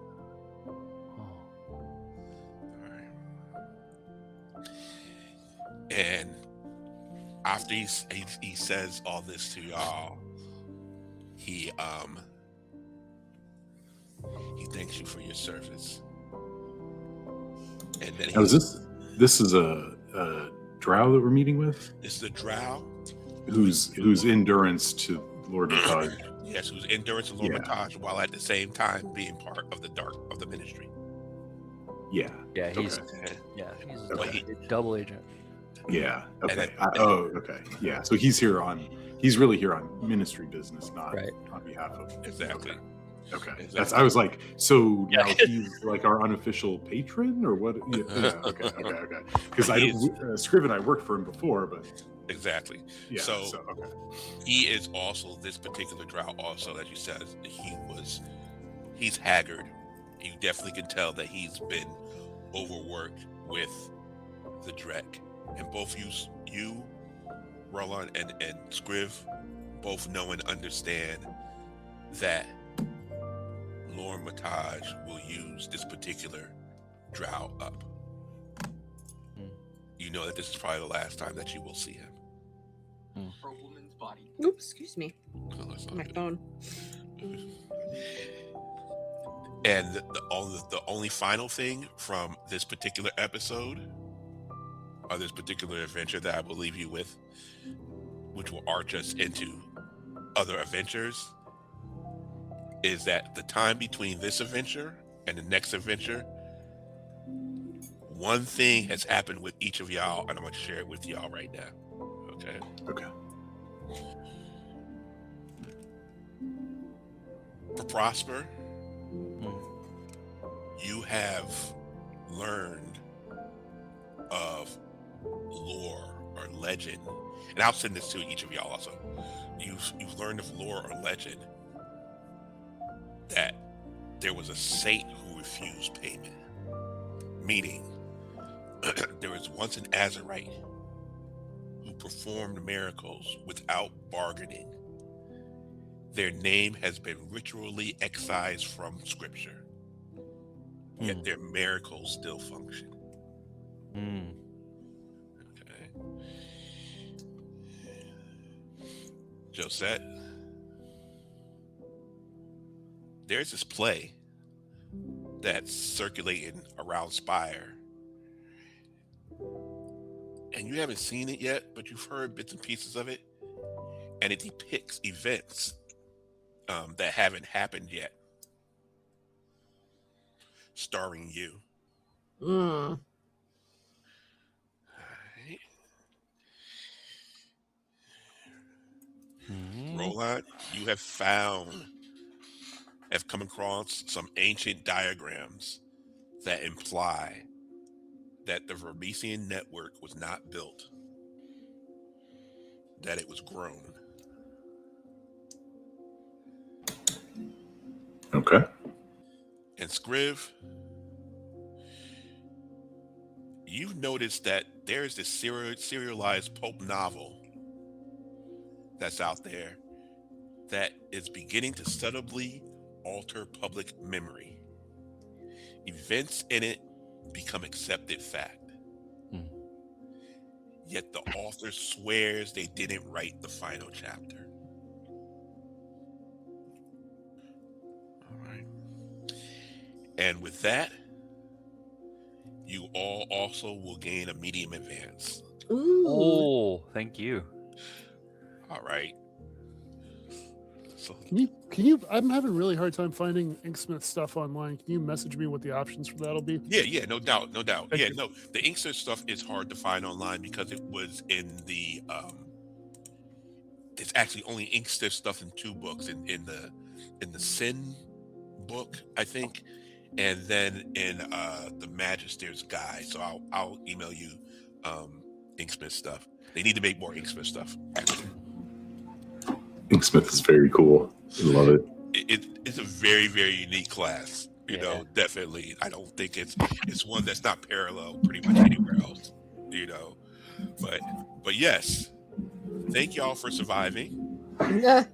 And after he says all this to y'all, he thanks you for your service. And then Now, this is a drow that we're meeting with, this is a drow whose endurance to Lord Mataj. yes, whose endurance to Lord Yeah. Mataj, while at the same time being part of the dark of the ministry. Yeah. Yeah, he's Okay. he's Okay. a double agent. Yeah. Okay. then- Okay. Yeah. So he's really here on ministry business, not Right. on behalf of. Exactly. Okay. Exactly. I was like, so Yeah. now he's like our unofficial patron, or what? Yeah. Okay. Because Scriv and I worked for him before, but Exactly. yeah. So- Okay. He is also this particular drow. Also, as you said, he's haggard. You definitely can tell that he's been overworked with the Drek. And both you, Roland, and Scriv, both know and understand that Lord Mataj will use this particular drow up. You know that this is probably the last time that you will see him. For a woman's body. Oops, excuse me. So that's all My good. phone. And the only final thing from this particular episode, or this particular adventure that I will leave you with, which will arch us into other adventures, is that the time between this adventure and the next adventure, one thing has happened with each of y'all, and I'm going to share it with y'all right now. Okay? Okay. For Prosper, you have learned of lore or legend, and I'll send this to each of y'all also. You've learned of lore or legend that there was a saint who refused payment, meaning there was once an Azurite who performed miracles without bargaining. Their name has been ritually excised from scripture, yet their miracles still function. Okay. Josette, there's this play that's circulating around Spire, and you haven't seen it yet, but you've heard bits and pieces of it, and it depicts events that haven't happened yet. starring you. Mm. Alright. Mhm. Roland, you have come across some ancient diagrams that imply that the Vermesian network was not built, that it was grown. Okay. And Scriv, you've noticed that there's this serialized pulp novel that's out there that is beginning to subtly alter public memory. Events in it become accepted fact. Hmm. Yet the author swears they didn't write the final chapter. All right. And with that, you all also will gain a medium advance. Ooh. Oh, thank you. All right. So Can you? I'm having a really hard time finding Inksmith stuff online. Can you message me what the options for that'll be? yeah, no doubt. Thank Yeah, you. no, the Inksmith stuff is hard to find online because it was in the it's actually only Inksmith stuff in 2 books, in the Sin book, I think, and then in the Magister's Guide. So I'll email you Inksmith stuff. They need to make more Inksmith stuff, actually. Inksmith is very cool. I love it. It's a very, very unique class. You Yeah. know, definitely. I don't think it's one that's not parallel pretty much anywhere else. You know, but yes, thank y'all for surviving. Yeah.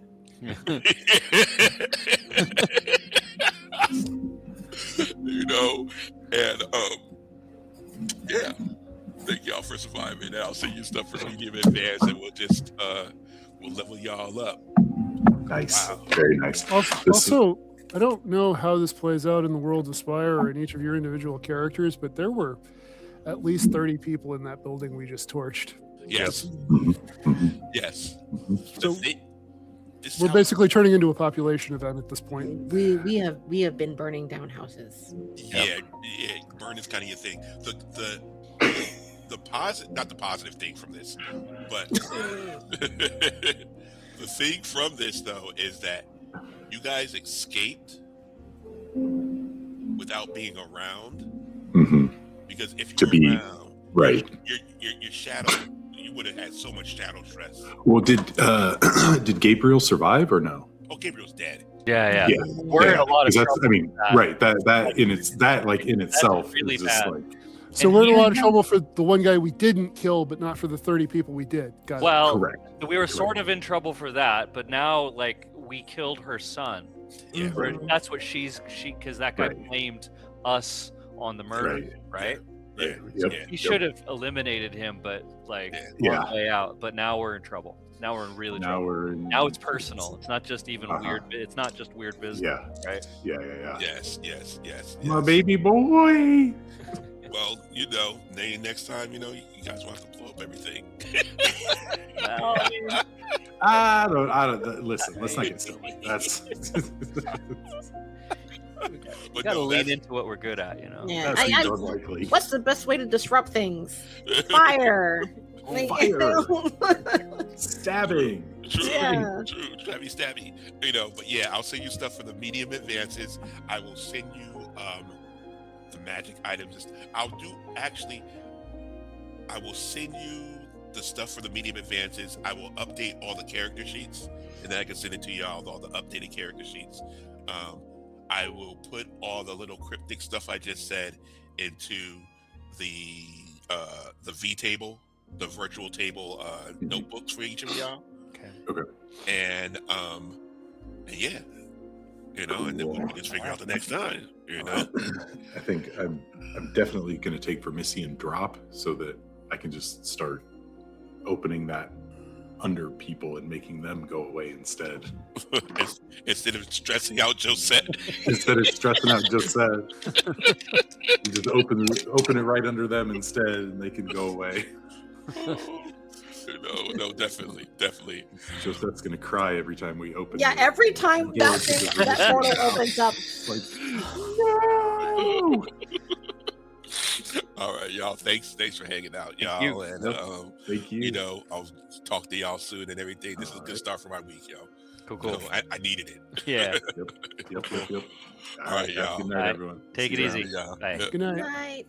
You know, and yeah, thank y'all for surviving. And I'll send you stuff for medium advance, and we'll just we'll level y'all up. Nice. Wow. Very nice. Also, I don't know how this plays out in the world of Spire or in each of your individual characters, but there were at least 30 people in that building we just torched. Yes, Mhm. yes. So This we're sounds- positively turning into a population event at this point. We have been burning down houses. yeah, burn is kind of your thing. The positive, not the positive thing from this, but the thing from this though is that you guys escaped without being around, Mhm. because if To you be- were around, Right. your shadow, you would have had so much shadow stress. Well, did Gabriel survive or no? Oh, Gabriel's dead. Yeah. Yeah. We're in a lot of 'Cause that's, trouble. I mean, with that. right. That in its that like in itself really is just bad. like So And we're in a even lot of though- trouble for the one guy we didn't kill, but not for the 30 people we did. Got it. Well, correct. we were sort of in trouble for that, but now like we killed her son. Yeah. Or that's what she because that guy Right. blamed us on the murder, right? Yeah. Yep. Yeah. He should have eliminated him, but like Yeah. on the way out. But now we're in trouble. Now we're in really Now trouble. we're in, Now it's personal. It's not just even Uh-huh. weird. It's not just weird business, Yeah. right? Yeah. Yes. My baby boy. Well, you know, next time, you know, you guys will have to blow up everything. Well, I mean, I don't. Listen, let's not get silly. That's we But gotta no, lean that's, into what we're good at, you know. Yeah. that's I- unlikely. What's the best way to disrupt things? Fire. Like, Stabbing. True, Yeah. true, stabby. You know, but yeah, I'll send you stuff for the medium advances. I will send you the magic items. I will send you the stuff for the medium advances. I will update all the character sheets, and then I can send it to y'all, all the updated character sheets. I will put all the little cryptic stuff I just said into the V table, the virtual table notebooks for each of y'all. Okay. And yeah, you know, and then we can just figure out the next time, you know. I think I'm definitely going to take Vermisian drop so that I can just start opening that under people and making them go away instead. Instead of stressing out Josette. Instead of stressing out Josette, you just open it right under them instead, and they can go away. No, definitely. Josette's going to cry every time we open. Yeah, it. every time Yeah, that portal opens up. Like, no! Woo! All right, y'all. Thanks for hanging out, y'all. you. And Thank you. you know, I'll talk to y'all soon and everything. This is a good Alright. start for my week, yo. Cool, You cool. know, I needed it. Yeah. Yep. All right, Have a y'all. good night, Alright. everyone. Take See it you easy. around. Yeah. Bye. Yeah. Good night. Night.